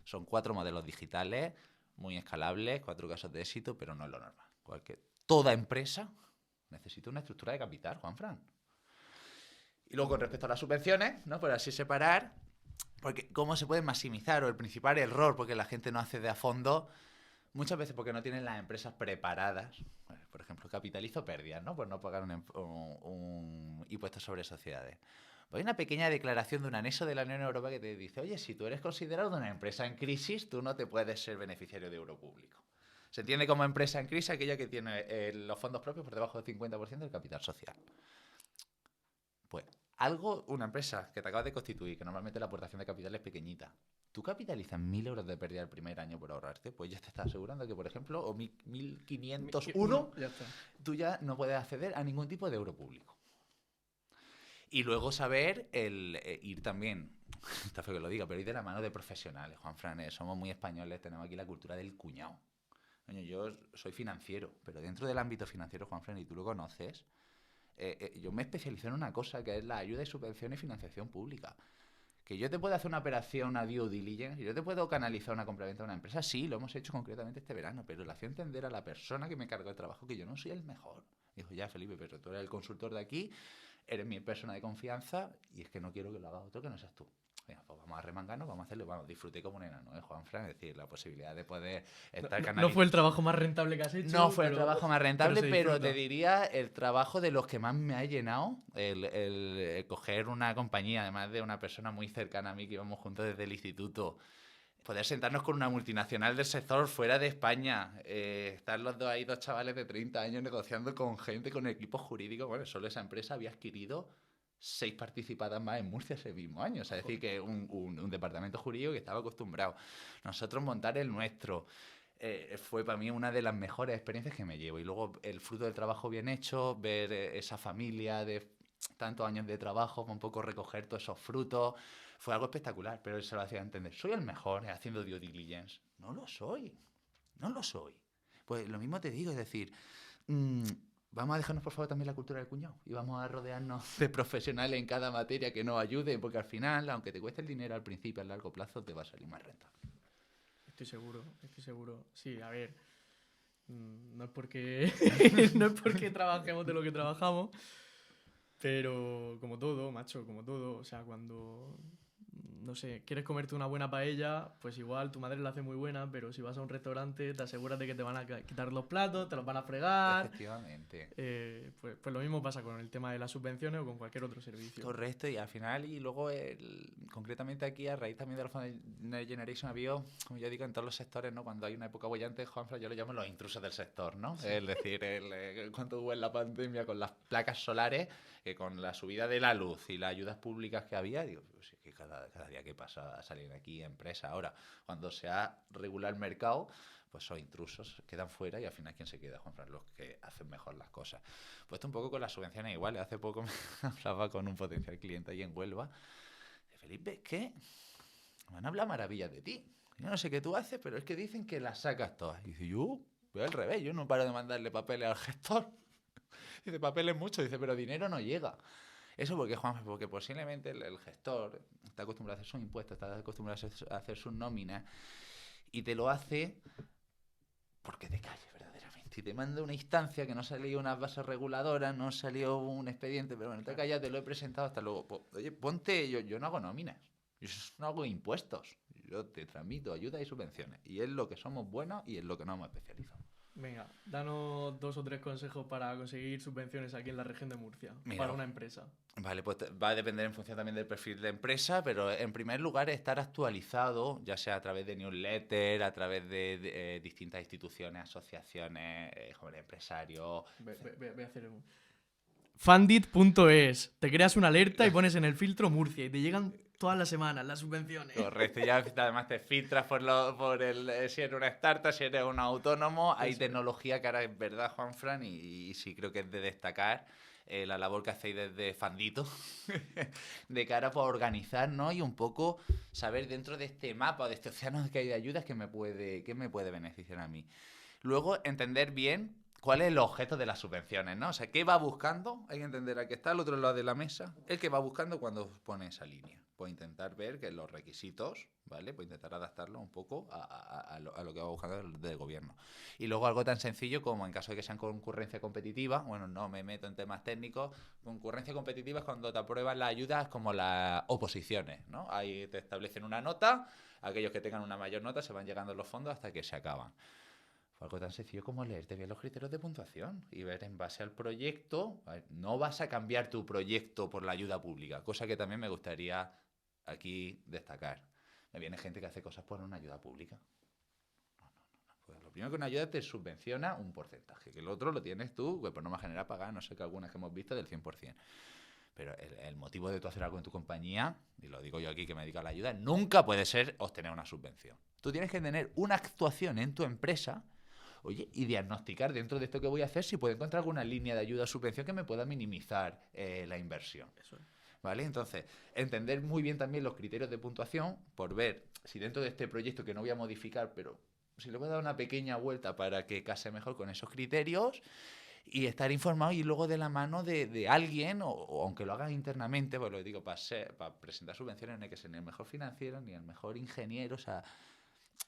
son 4 modelos digitales muy escalables, 4 casos de éxito, pero no es lo normal. Toda empresa necesita una estructura de capital, Juanfran. Y luego con respecto a las subvenciones, ¿no? Por así separar, porque cómo se puede maximizar o el principal error porque la gente no accede a fondo, muchas veces porque no tienen las empresas preparadas, por ejemplo, capitalizo pérdidas, ¿no? Por no pagar un impuesto sobre sociedades. Pues hay una pequeña declaración de un anexo de la Unión Europea que te dice, oye, si tú eres considerado una empresa en crisis, tú no te puedes ser beneficiario de euro público. Se entiende como empresa en crisis aquella que tiene los fondos propios por debajo del 50% del capital social. Pues una empresa que te acabas de constituir, que normalmente la aportación de capital es pequeñita, tú capitalizas 1.000 euros de pérdida el primer año por ahorrarte, pues ya te estás asegurando que, por ejemplo, o 1.501, tú ya no puedes acceder a ningún tipo de euro público. Y luego saber ir también, está feo que lo diga, pero ir de la mano de profesionales, Juanfran, somos muy españoles, tenemos aquí la cultura del cuñado. Coño, yo soy financiero, pero dentro del ámbito financiero, Juanfran, y tú lo conoces, yo me especializo en una cosa que es la ayuda y subvención y financiación pública. Que yo te puedo hacer una operación, una due diligence, yo te puedo canalizar una compraventa de una empresa, sí, lo hemos hecho concretamente este verano, pero le hacía entender a la persona que me cargó el trabajo que yo no soy el mejor. Dijo, ya, Felipe, pero tú eres el consultor de aquí, eres mi persona de confianza y es que no quiero que lo haga otro que no seas tú. Venga, pues vamos a remangarnos, vamos a hacerlo, disfruté como un enano, Juanfran, es decir, la posibilidad de poder estar canalizando. No fue el trabajo más rentable que has hecho. No fue el trabajo más rentable, pero te diría el trabajo de los que más me ha llenado, el coger una compañía, además de una persona muy cercana a mí que íbamos juntos desde el instituto, poder sentarnos con una multinacional del sector fuera de España, estar los dos ahí, 2 chavales de 30 años negociando con gente, con equipos jurídicos. Bueno, solo esa empresa había adquirido 6 participadas más en Murcia ese mismo año. O sea, es decir, que un departamento jurídico que estaba acostumbrado. Nosotros montar el nuestro fue para mí una de las mejores experiencias que me llevo. Y luego el fruto del trabajo bien hecho, ver esa familia de tantos años de trabajo, un poco recoger todos esos frutos, fue algo espectacular, pero él se lo hacía entender. Soy el mejor haciendo due diligence. No lo soy. No lo soy. Pues lo mismo te digo, es decir, vamos a dejarnos por favor también la cultura del cuñado y vamos a rodearnos de profesionales en cada materia que nos ayuden, porque al final, aunque te cueste el dinero al principio, a largo plazo te va a salir más rentable. Estoy seguro. Sí, a ver, no es porque trabajemos de lo que trabajamos, pero como todo, macho, como todo, o sea, cuando no sé, quieres comerte una buena paella, pues igual tu madre la hace muy buena, pero si vas a un restaurante te aseguras de que te van a quitar los platos, te los van a fregar. Efectivamente. Pues lo mismo pasa con el tema de las subvenciones o con cualquier otro servicio. Correcto, y al final, y luego concretamente aquí, a raíz también de los fondos Next Generation, ha habido, como yo digo, en todos los sectores, ¿no? Cuando hay una época bollante, Juanfran, yo lo llamo los intrusos del sector, ¿no? Sí. Es decir, cuando hubo en la pandemia con las placas solares, que con la subida de la luz y las ayudas públicas que había, digo, pues es que cada día que pasa salen aquí empresas. Ahora, cuando se ha regulado el mercado, pues son intrusos, quedan fuera y al final ¿quién se queda, Juanfran? Los que hacen mejor las cosas. Pues esto un poco con las subvenciones igual. Hace poco me hablaba con un potencial cliente ahí en Huelva. De Felipe, ¿qué? Me van a hablar maravillas de ti. Yo no sé qué tú haces, pero es que dicen que las sacas todas. Y dice, yo veo al revés, yo no paro de mandarle papeles al gestor. Dice, papeles mucho, dice, pero dinero no llega. Eso porque, Juan, porque posiblemente el gestor está acostumbrado a hacer sus impuestos, está acostumbrado a hacer sus nóminas y te lo hace porque te calles, verdaderamente. Y te manda una instancia que no salió unas bases reguladoras, no salió un expediente, pero bueno, te callas, te lo he presentado, hasta luego. Oye, ponte, yo no hago nóminas, yo no hago impuestos, yo te transmito ayudas y subvenciones. Y es lo que somos buenos y es lo que nos hemos especializado. Venga, danos 2 o 3 consejos para conseguir subvenciones aquí en la región de Murcia, para una empresa. Vale, pues va a depender en función también del perfil de empresa, pero en primer lugar estar actualizado, ya sea a través de newsletter, a través de distintas instituciones, asociaciones, jóvenes empresarios. Voy a hacer un... Fundit.es. Te creas una alerta y pones en el filtro Murcia y te llegan todas las semanas las subvenciones. Correcto, ya además te filtras por el si eres una startup, si eres un autónomo, hay tecnología que ahora es verdad, Juanfran, y sí creo que es de destacar la labor que hacéis desde Fandito de cara a organizarnos y un poco saber dentro de este mapa, de este océano que hay de ayudas, qué me puede beneficiar a mí. Luego, entender bien cuál es el objeto de las subvenciones, ¿no? O sea, ¿qué va buscando? Hay que entender a qué está al otro lado de la mesa. El que va buscando cuando pone esa línea. Pues intentar ver que los requisitos, ¿vale? Pues intentar adaptarlo un poco a lo que va buscando del gobierno. Y luego algo tan sencillo como en caso de que sean concurrencia competitiva, bueno, no me meto en temas técnicos, concurrencia competitiva es cuando te aprueban las ayudas como las oposiciones, ¿no? Ahí te establecen una nota, aquellos que tengan una mayor nota se van llegando los fondos hasta que se acaban. Algo tan sencillo como leerte bien los criterios de puntuación y ver en base al proyecto. A ver, no vas a cambiar tu proyecto por la ayuda pública, cosa que también me gustaría aquí destacar. Me viene gente que hace cosas por una ayuda pública. No. Pues lo primero que una ayuda te subvenciona un porcentaje, que el otro lo tienes tú, pues por norma general pagar, no sé que algunas que hemos visto, del 100%. Pero el motivo de tú hacer algo en tu compañía, y lo digo yo aquí que me dedico a la ayuda, nunca puede ser obtener una subvención. Tú tienes que tener una actuación en tu empresa. Oye, y diagnosticar dentro de esto que voy a hacer si puedo encontrar alguna línea de ayuda o subvención que me pueda minimizar la inversión. Eso es. ¿Vale? Entonces, entender muy bien también los criterios de puntuación por ver si dentro de este proyecto que no voy a modificar, pero si le voy a dar una pequeña vuelta para que case mejor con esos criterios y estar informado y luego de la mano de alguien, o aunque lo hagas internamente, pues lo digo, para presentar subvenciones no hay que ser ni el mejor financiero ni el mejor ingeniero, o sea,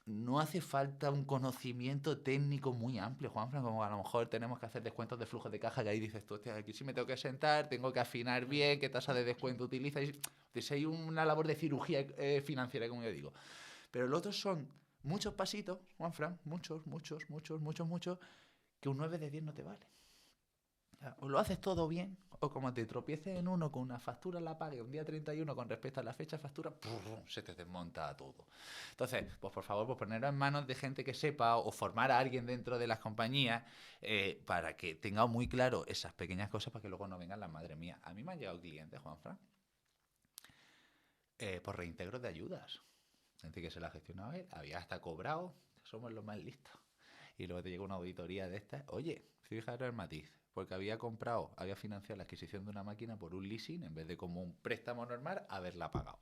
no hace falta un conocimiento técnico muy amplio, Juanfran, como a lo mejor tenemos que hacer descuentos de flujos de caja, que ahí dices tú, hostia, aquí sí me tengo que sentar, tengo que afinar bien, qué tasa de descuento utiliza. Entonces hay una labor de cirugía financiera, como yo digo. Pero los otros son muchos pasitos, Juanfran, muchos, que un 9 de 10 no te vale. O lo haces todo bien, o como te tropieces en uno con una factura en la pague un día 31 con respecto a la fecha de factura, se te desmonta todo. Entonces, pues por favor, pues ponerlo en manos de gente que sepa o formar a alguien dentro de las compañías para que tenga muy claro esas pequeñas cosas para que luego no vengan las madre mía. A mí me han llegado clientes, Juanfran, por reintegros de ayudas. Gente que se la gestionaba él, había hasta cobrado, somos los más listos. Y luego te llega una auditoría de estas, oye, fíjate el matiz, porque había financiado la adquisición de una máquina por un leasing en vez de como un préstamo normal, haberla pagado.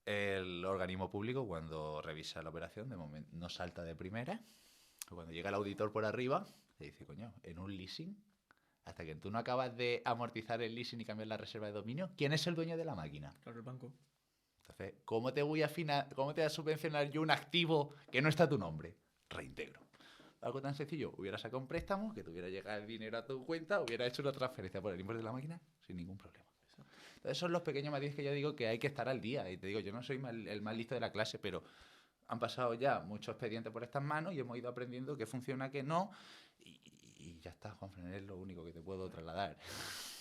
El organismo público, cuando revisa la operación, de momento no salta de primera. Cuando llega el auditor por arriba, te dice, coño, en un leasing, hasta que tú no acabas de amortizar el leasing y cambiar la reserva de dominio, ¿quién es el dueño de la máquina? Claro, el banco. Entonces, ¿cómo te voy a subvencionar yo un activo que no está a tu nombre? Reintegro. Algo tan sencillo, hubiera sacado un préstamo, que te hubiera llegado el dinero a tu cuenta, hubiera hecho una transferencia por el importe de la máquina sin ningún problema. Entonces son los pequeños matices que yo digo que hay que estar al día. Y te digo, yo no soy el más listo de la clase, pero han pasado ya muchos expedientes por estas manos y hemos ido aprendiendo qué funciona, qué no. Y ya está, Juanfran, es lo único que te puedo trasladar.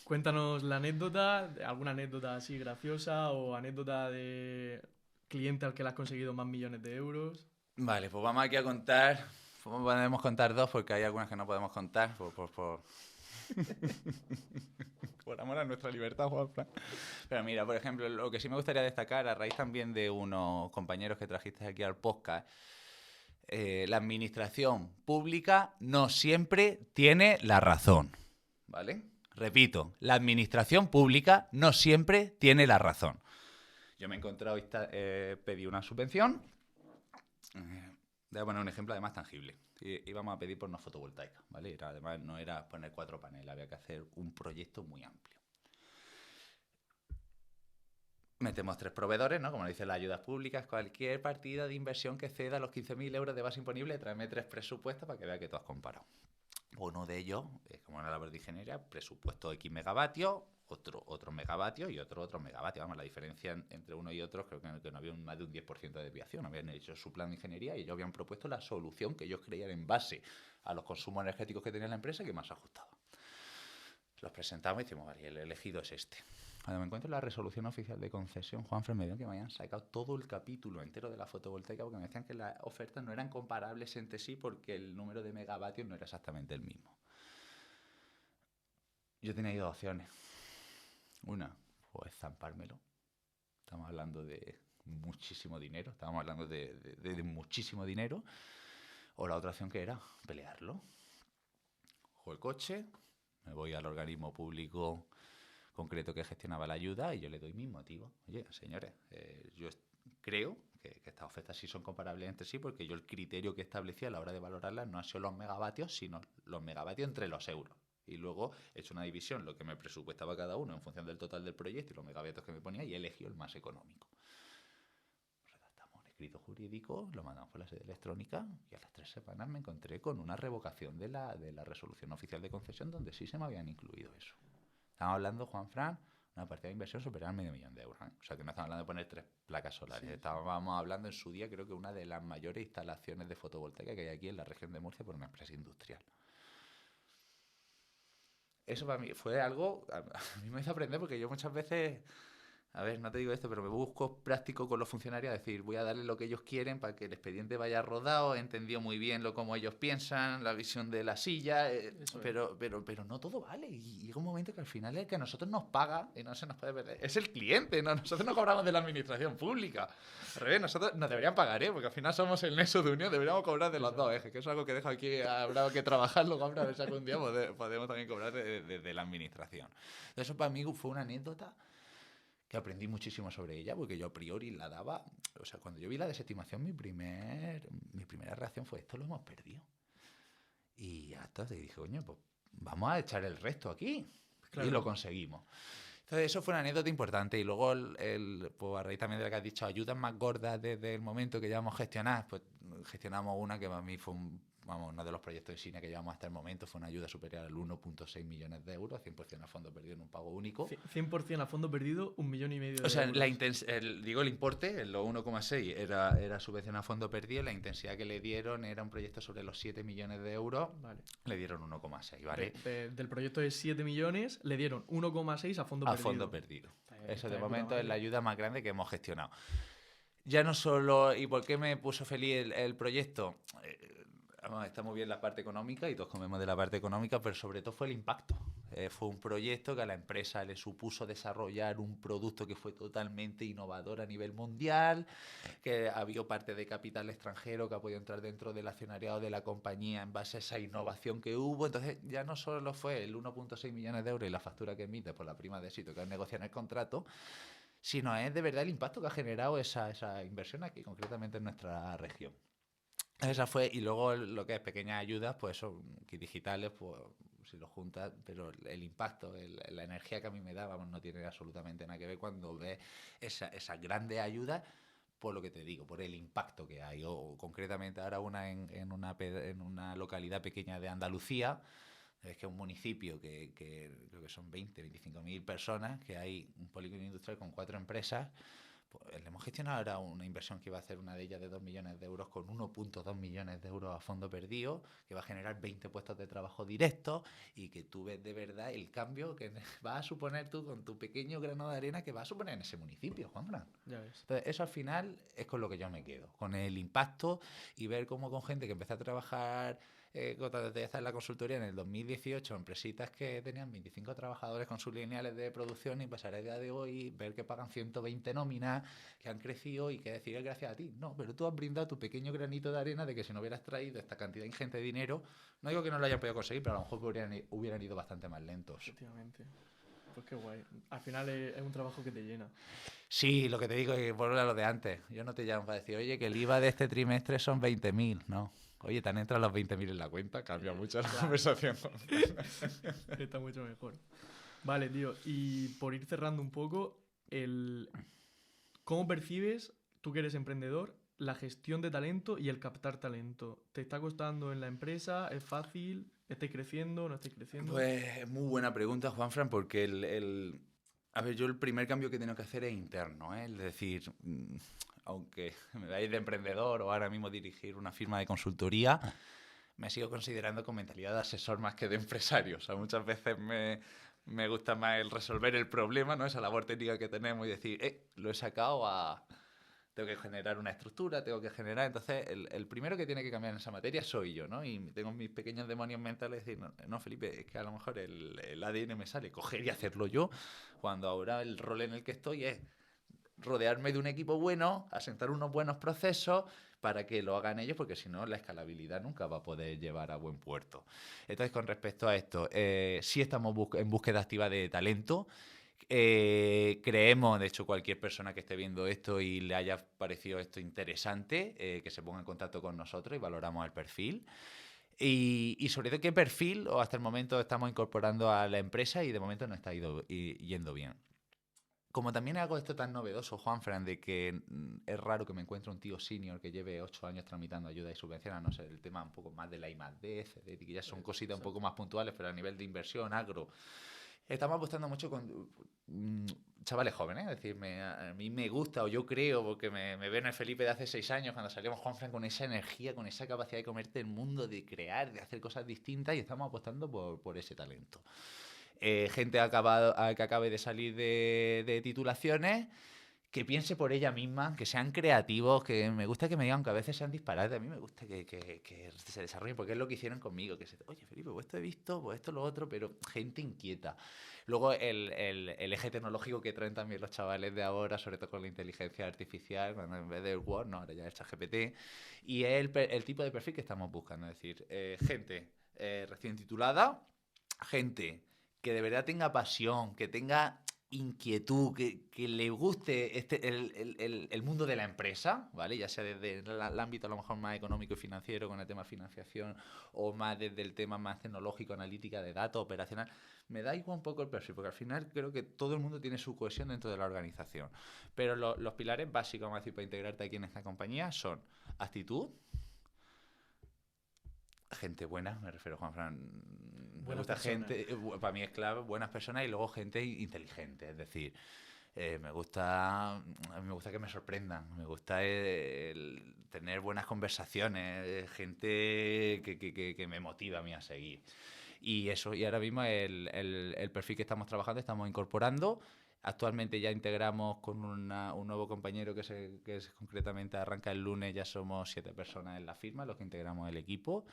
Cuéntanos la anécdota, alguna anécdota así graciosa o anécdota de cliente al que le has conseguido más millones de euros. Vale, pues vamos aquí a contar. Podemos contar dos porque hay algunas que no podemos contar por por amor a nuestra libertad, Juanfran. Pero mira, por ejemplo, lo que sí me gustaría destacar, a raíz también de unos compañeros que trajiste aquí al podcast, la administración pública no siempre tiene la razón, ¿vale? Repito, la administración pública no siempre tiene la razón. Yo me he encontrado, pedí una subvención. Voy a poner un ejemplo además tangible. Íbamos a pedir por una fotovoltaica, ¿vale? Además no era poner 4 paneles, había que hacer un proyecto muy amplio. Metemos 3 proveedores, ¿no? Como dicen las ayudas públicas, cualquier partida de inversión que ceda los 15.000 euros de base imponible, tráeme 3 presupuestos para que vea que tú has comparado. Uno de ellos, como una labor de ingeniería, presupuesto X megavatios, otro megavatio y otro megavatio. Vamos, la diferencia entre uno y otro creo que no había más de un 10% de desviación. Habían hecho su plan de ingeniería y ellos habían propuesto la solución que ellos creían en base a los consumos energéticos que tenía la empresa que más ajustaba. Los presentamos y decimos, vale, el elegido es este. Cuando me encuentro en la resolución oficial de concesión, Juanfran me dijo que me habían sacado todo el capítulo entero de la fotovoltaica porque me decían que las ofertas no eran comparables entre sí porque el número de megavatios no era exactamente el mismo. Yo tenía ahí 2 opciones. Una, pues zampármelo. Estamos hablando de muchísimo dinero. Estábamos hablando de muchísimo dinero. O la otra opción que era pelearlo. Cojo el coche, me voy al organismo público concreto que gestionaba la ayuda y yo le doy mis motivos. Oye, señores, yo creo que estas ofertas sí son comparables entre sí porque yo el criterio que establecía a la hora de valorarlas no han sido los megavatios, sino los megavatios entre los euros. Y luego he hecho una división, lo que me presupuestaba cada uno en función del total del proyecto y los megavatios que me ponía y he elegido el más económico. Redactamos un escrito jurídico, lo mandamos por la sede electrónica y a las 3 semanas me encontré con una revocación de la resolución oficial de concesión donde sí se me habían incluido eso. Estamos hablando, Juanfran, una partida de inversión superior al $500.000 de euros, ¿eh? O sea, que no estamos hablando de poner 3 placas solares. Sí. Estábamos hablando en su día, creo que una de las mayores instalaciones de fotovoltaica que hay aquí en la región de Murcia por una empresa industrial. Eso para mí fue algo, a mí me hizo aprender porque yo muchas veces, a ver, no te digo esto, pero me busco práctico con los funcionarios, es decir, voy a darle lo que ellos quieren para que el expediente vaya rodado, he entendido muy bien cómo ellos piensan, la visión de la silla, pero no todo vale. Y llega un momento que al final el que a nosotros nos paga, y no se nos puede perder, es el cliente, ¿no? Nosotros no cobramos de la administración pública. Al revés, nosotros nos deberían pagar, porque al final somos el nexo de unión, deberíamos cobrar de los dos ejes, que es algo que dejo aquí, habrá que trabajarlo, a ver si algún día podemos también cobrar de la administración. Eso para mí fue una anécdota que aprendí muchísimo sobre ella, porque yo a priori la daba, o sea, cuando yo vi la desestimación, mi primera reacción fue, esto lo hemos perdido. Y hasta dije, coño, pues vamos a echar el resto aquí. Claro. Y lo conseguimos. Entonces, eso fue una anécdota importante. Y luego, pues a raíz también de lo que has dicho, ayudas más gordas desde el momento que llevamos a gestionar, pues gestionamos una que para mí fue uno de los proyectos de cine que llevamos hasta el momento, fue una ayuda superior al 1,6 millones de euros, 100% a fondo perdido en un pago único. 100% a fondo perdido, 1,5 millones de euros. O sea, euros. El importe, los 1,6 era subvención a fondo perdido, la intensidad que le dieron era un proyecto sobre los 7 millones de euros, vale. Le dieron 1,6, ¿vale? Del proyecto de 7 millones, le dieron 1,6 a fondo perdido. A fondo perdido. Eso de momento es la ayuda más grande que hemos gestionado. Ya no solo, ¿y por qué me puso feliz el proyecto? Está muy bien la parte económica y todos comemos de la parte económica, pero sobre todo fue el impacto. Fue un proyecto que a la empresa le supuso desarrollar un producto que fue totalmente innovador a nivel mundial, que había parte de capital extranjero que ha podido entrar dentro del accionariado de la compañía en base a esa innovación que hubo. Entonces ya no solo fue el 1,6 millones de euros y la factura que emite por la prima de éxito que han negociado en el contrato, sino es de verdad el impacto que ha generado esa inversión aquí, concretamente en nuestra región. Esa fue, y luego lo que es pequeñas ayudas, pues son digitales, pues si lo juntas, pero el impacto, la energía que a mí me da, vamos, no tiene absolutamente nada que ver cuando ves esa grande ayuda, por lo que te digo, por el impacto que hay. O concretamente ahora una en una localidad pequeña de Andalucía, Es que un municipio que creo que son 25.000 personas, que hay un polígono industrial con 4 empresas, pues le hemos gestionado ahora una inversión que iba a hacer una de ellas de 2 millones de euros con 1,2 millones de euros a fondo perdido, que va a generar 20 puestos de trabajo directos y que tú ves de verdad el cambio que vas a suponer tú con tu pequeño grano de arena que va a suponer en ese municipio, Juanfran. Ya ves. Entonces, eso al final es con lo que yo me quedo, con el impacto y ver cómo con gente que empezó a trabajar desde estar en la consultoría en el 2018, empresitas que tenían 25 trabajadores con sus lineales de producción y pasar a día de hoy, ver que pagan 120 nóminas, que han crecido y que decir es gracias a ti. No, pero tú has brindado tu pequeño granito de arena de que si no hubieras traído esta cantidad ingente de dinero, no digo que no lo hayan podido conseguir, pero a lo mejor hubieran ido bastante más lentos. Efectivamente. Pues qué guay. Al final es un trabajo que te llena. Sí, lo que te digo es volver a lo de antes. Yo no te llamo para decir, oye, que el IVA de este trimestre son 20.000, ¿no? Oye, te han entrado los 20.000 en la cuenta, cambia mucho la conversación. Está mucho mejor. Vale, tío. Y por ir cerrando un poco, ¿cómo percibes, tú que eres emprendedor, la gestión de talento y el captar talento? ¿Te está costando en la empresa? ¿Es fácil? ¿Estáis creciendo? ¿No estáis creciendo? Pues muy buena pregunta, Juanfran, porque a ver, yo el primer cambio que tengo que hacer es interno, ¿eh? Es decir, aunque me dais de emprendedor o ahora mismo dirigir una firma de consultoría, me sigo considerando con mentalidad de asesor más que de empresario. O sea, muchas veces me gusta más el resolver el problema, ¿no? Esa labor técnica que tenemos y decir, lo he sacado a... Tengo que generar una estructura, tengo que generar... Entonces, el primero que tiene que cambiar en esa materia soy yo, ¿no? Y tengo mis pequeños demonios mentales de decir, no, Felipe, es que a lo mejor el ADN me sale coger y hacerlo yo, cuando ahora el rol en el que estoy es rodearme de un equipo bueno, asentar unos buenos procesos para que lo hagan ellos, porque si no, la escalabilidad nunca va a poder llevar a buen puerto. Entonces, con respecto a esto, sí estamos en búsqueda activa de talento. Creemos, de hecho, cualquier persona que esté viendo esto y le haya parecido esto interesante, que se ponga en contacto con nosotros y valoramos el perfil. Y sobre todo qué perfil o hasta el momento estamos incorporando a la empresa y de momento nos está yendo bien. Como también hago esto tan novedoso, Juanfran, de que es raro que me encuentre un tío senior que lleve 8 años tramitando ayuda y subvenciones, no sé, el tema un poco más de la I+D, que ya son cositas un poco más puntuales, pero a nivel de inversión, agro, estamos apostando mucho con chavales jóvenes, es decir, a mí me gusta, o yo creo, porque me veo en el Felipe de hace 6 años, cuando salíamos Juanfran con esa energía, con esa capacidad de comerte el mundo, de crear, de hacer cosas distintas, y estamos apostando por ese talento. Gente que acabe de salir de titulaciones, que piense por ella misma, que sean creativos, que me gusta que me digan que a veces sean disparates, a mí me gusta que se desarrollen, porque es lo que hicieron conmigo, oye Felipe, pues esto he visto, pues esto lo otro, pero gente inquieta. Luego el eje tecnológico que traen también los chavales de ahora, sobre todo con la inteligencia artificial, cuando en vez del Word, no, ahora ya el ChatGPT, y es el tipo de perfil que estamos buscando, es decir, gente recién titulada, gente que de verdad tenga pasión, que tenga inquietud, que le guste el mundo de la empresa, ¿vale? Ya sea desde el ámbito a lo mejor más económico y financiero con el tema financiación o más desde el tema más tecnológico, analítica de datos, operacional. Me da igual un poco el perfil, porque al final creo que todo el mundo tiene su cohesión dentro de la organización. Pero los pilares básicos, vamos a decir, para integrarte aquí en esta compañía son actitud, gente buena, me refiero, Juanfran. Me gusta gente, para mí es clave, buenas personas y luego gente inteligente, es decir, me gusta que me sorprendan, me gusta tener buenas conversaciones, gente que me motiva a mí a seguir. Y eso, y ahora mismo el perfil que estamos trabajando, estamos incorporando. Actualmente ya integramos con un nuevo compañero que es concretamente arranca el lunes, ya somos 7 personas en la firma, los que integramos el equipo.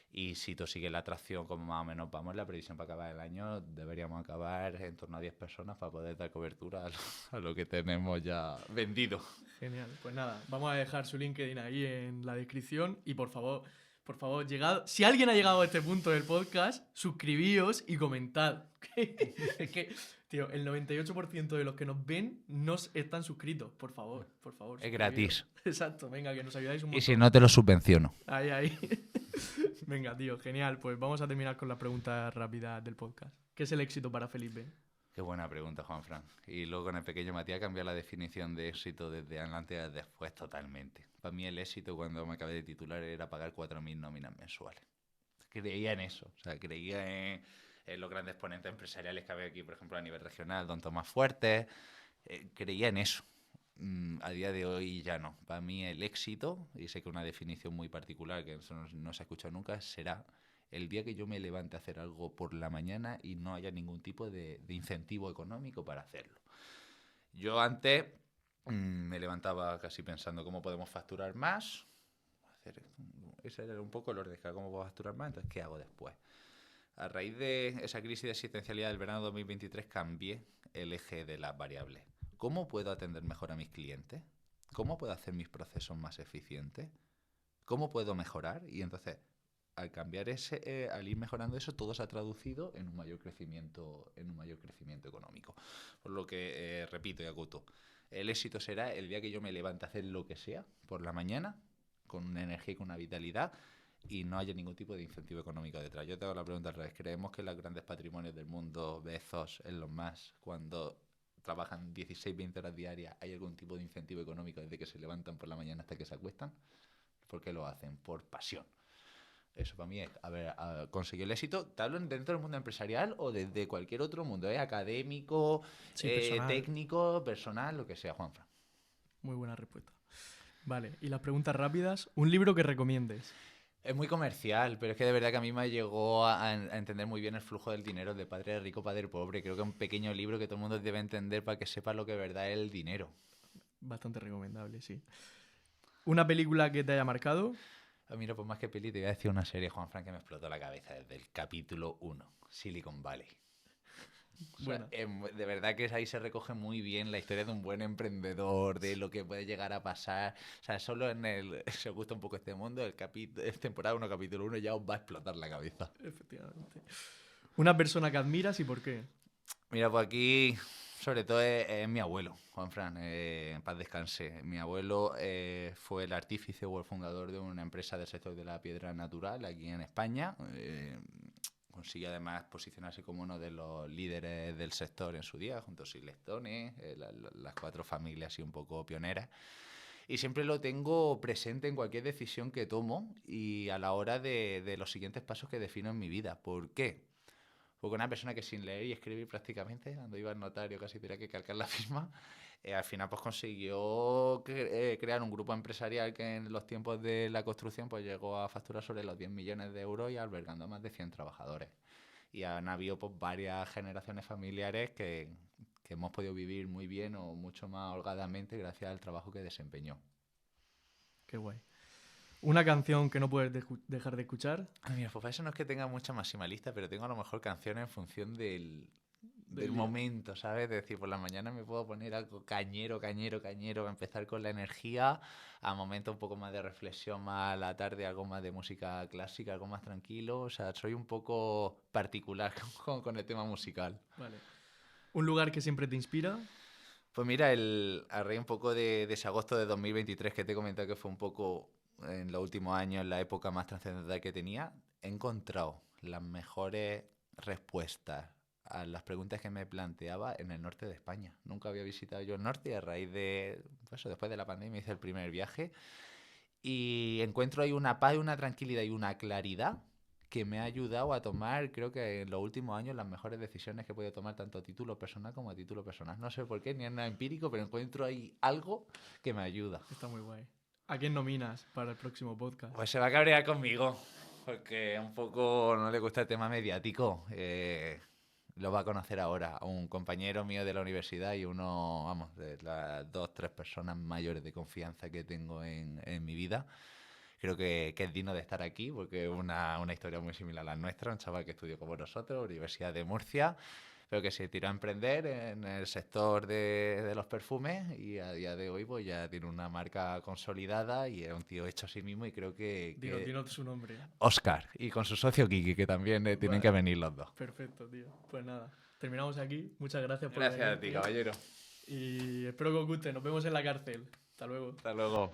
Y si tú sigues la atracción como más o menos vamos, la previsión para acabar el año, deberíamos acabar en torno a 10 personas para poder dar cobertura a lo que tenemos ya vendido. Genial. Pues nada, vamos a dejar su LinkedIn ahí en la descripción y por favor, si alguien ha llegado a este punto del podcast, suscribíos y comentad. Es que, tío, el 98% de los que nos ven no están suscritos. Por favor. Es gratis. Exacto, venga, que nos ayudáis un montón. Y si no, te lo subvenciono. Ahí. Venga, tío, genial. Pues vamos a terminar con las preguntas rápidas del podcast. ¿Qué es el éxito para Felipe? Qué buena pregunta, Juanfran. Y luego con el pequeño Matías cambiar la definición de éxito desde adelante a después totalmente. Para mí el éxito cuando me acabé de titular era pagar 4.000 nóminas mensuales. creía en eso. O sea, creía en los grandes ponentes empresariales que había aquí, por ejemplo, a nivel regional, don Tomás Fuertes. Creía en eso. A día de hoy ya no. Para mí el éxito, y sé que una definición muy particular que eso no se ha escuchado nunca, será el día que yo me levante a hacer algo por la mañana y no haya ningún tipo de incentivo económico para hacerlo. Yo antes me levantaba casi pensando cómo podemos facturar más. Ese era un poco el orden, cómo puedo facturar más, entonces ¿qué hago después? A raíz de esa crisis de existencialidad del verano 2023 cambié el eje de las variables. ¿Cómo puedo atender mejor a mis clientes? ¿Cómo puedo hacer mis procesos más eficientes? ¿Cómo puedo mejorar? Y entonces, al cambiar al ir mejorando eso, todo se ha traducido en un mayor crecimiento económico. Por lo que, repito y acoto, el éxito será el día que yo me levante a hacer lo que sea por la mañana, con una energía y con una vitalidad, y no haya ningún tipo de incentivo económico detrás. Yo te hago la pregunta al revés. ¿Creemos que los grandes patrimonios del mundo, Bezos, Elon Musk, cuando trabajan 16-20 horas diarias, hay algún tipo de incentivo económico desde que se levantan por la mañana hasta que se acuestan? ¿Por qué lo hacen? Por pasión. Eso para mí es haber conseguido el éxito, te hablo dentro del mundo empresarial o desde cualquier otro mundo, académico, Sí, personal. técnico, personal, lo que sea, Juanfran. Muy buena respuesta. Vale, y las preguntas rápidas. ¿Un libro que recomiendes? Es muy comercial, pero es que de verdad que a mí me llegó a entender muy bien el flujo del dinero de padre rico, padre pobre. Creo que es un pequeño libro que todo el mundo debe entender para que sepa lo que de verdad es el dinero. Bastante recomendable, sí. ¿Una película que te haya marcado? Mira, pues más que peli, te voy a decir una serie, Juanfran, que me explotó la cabeza desde el capítulo 1, Silicon Valley. O sea, Bueno. de verdad que ahí se recoge muy bien la historia de un buen emprendedor, de lo que puede llegar a pasar. O sea, solo si os gusta un poco este mundo, es temporada 1, capítulo 1, ya os va a explotar la cabeza. Efectivamente. ¿Una persona que admiras y por qué? Mira, pues aquí, sobre todo, es mi abuelo, Juanfran, en paz descanse. Mi abuelo fue el artífice o el fundador de una empresa del sector de la piedra natural aquí en España. Consigue además posicionarse como uno de los líderes del sector en su día, junto a Silestone, las 4 familias y un poco pioneras. Y siempre lo tengo presente en cualquier decisión que tomo y a la hora de los siguientes pasos que defino en mi vida. ¿Por qué? Porque una persona que sin leer y escribir prácticamente, cuando iba al notario casi tenía que calcar la firma, al final pues consiguió crear un grupo empresarial que en los tiempos de la construcción pues llegó a facturar sobre los 10 millones de euros y albergando a más de 100 trabajadores. Y han habido pues varias generaciones familiares que hemos podido vivir muy bien o mucho más holgadamente gracias al trabajo que desempeñó. Qué guay. ¿Una canción que no puedes dejar de escuchar? Mira, pues para eso no es que tenga mucha maximalista, pero tengo a lo mejor canciones en función del día. momento, ¿sabes? Es decir, por la mañana me puedo poner algo cañero, empezar con la energía, a momentos un poco más de reflexión, más a la tarde algo más de música clásica, algo más tranquilo. O sea, soy un poco particular con el tema musical. Vale. ¿Un lugar que siempre te inspira? Pues mira, a raíz un poco de ese agosto de 2023 que te he comentado que fue un poco en los últimos años la época más trascendental que tenía, he encontrado las mejores respuestas a las preguntas que me planteaba en el norte de España. Nunca había visitado yo el norte y a raíz de pues eso, después de la pandemia hice el primer viaje y encuentro ahí una paz, una tranquilidad y una claridad que me ha ayudado a tomar, creo que en los últimos años, las mejores decisiones que he podido tomar tanto a título personal como a título personal. No sé por qué, ni es nada empírico, pero encuentro ahí algo que me ayuda. Está muy guay. ¿A quién nominas para el próximo podcast? Pues se va a cabrear conmigo, porque un poco no le gusta el tema mediático. Lo va a conocer ahora, a un compañero mío de la universidad y uno, vamos, de las 2, 3 personas mayores de confianza que tengo en mi vida. Creo que es digno de estar aquí porque es una historia muy similar a la nuestra, un chaval que estudió como nosotros, Universidad de Murcia, pero que se tiró a emprender en el sector de los perfumes y a día de hoy pues ya tiene una marca consolidada y es un tío hecho a sí mismo y creo que Dinos su nombre. Oscar, y con su socio Kiki, que también tienen que venir los dos. Perfecto, tío. Pues nada, terminamos aquí. Muchas gracias por Gracias venir, a ti, tío. caballero. Y espero que os guste. Nos vemos en la cárcel. Hasta luego. Hasta luego.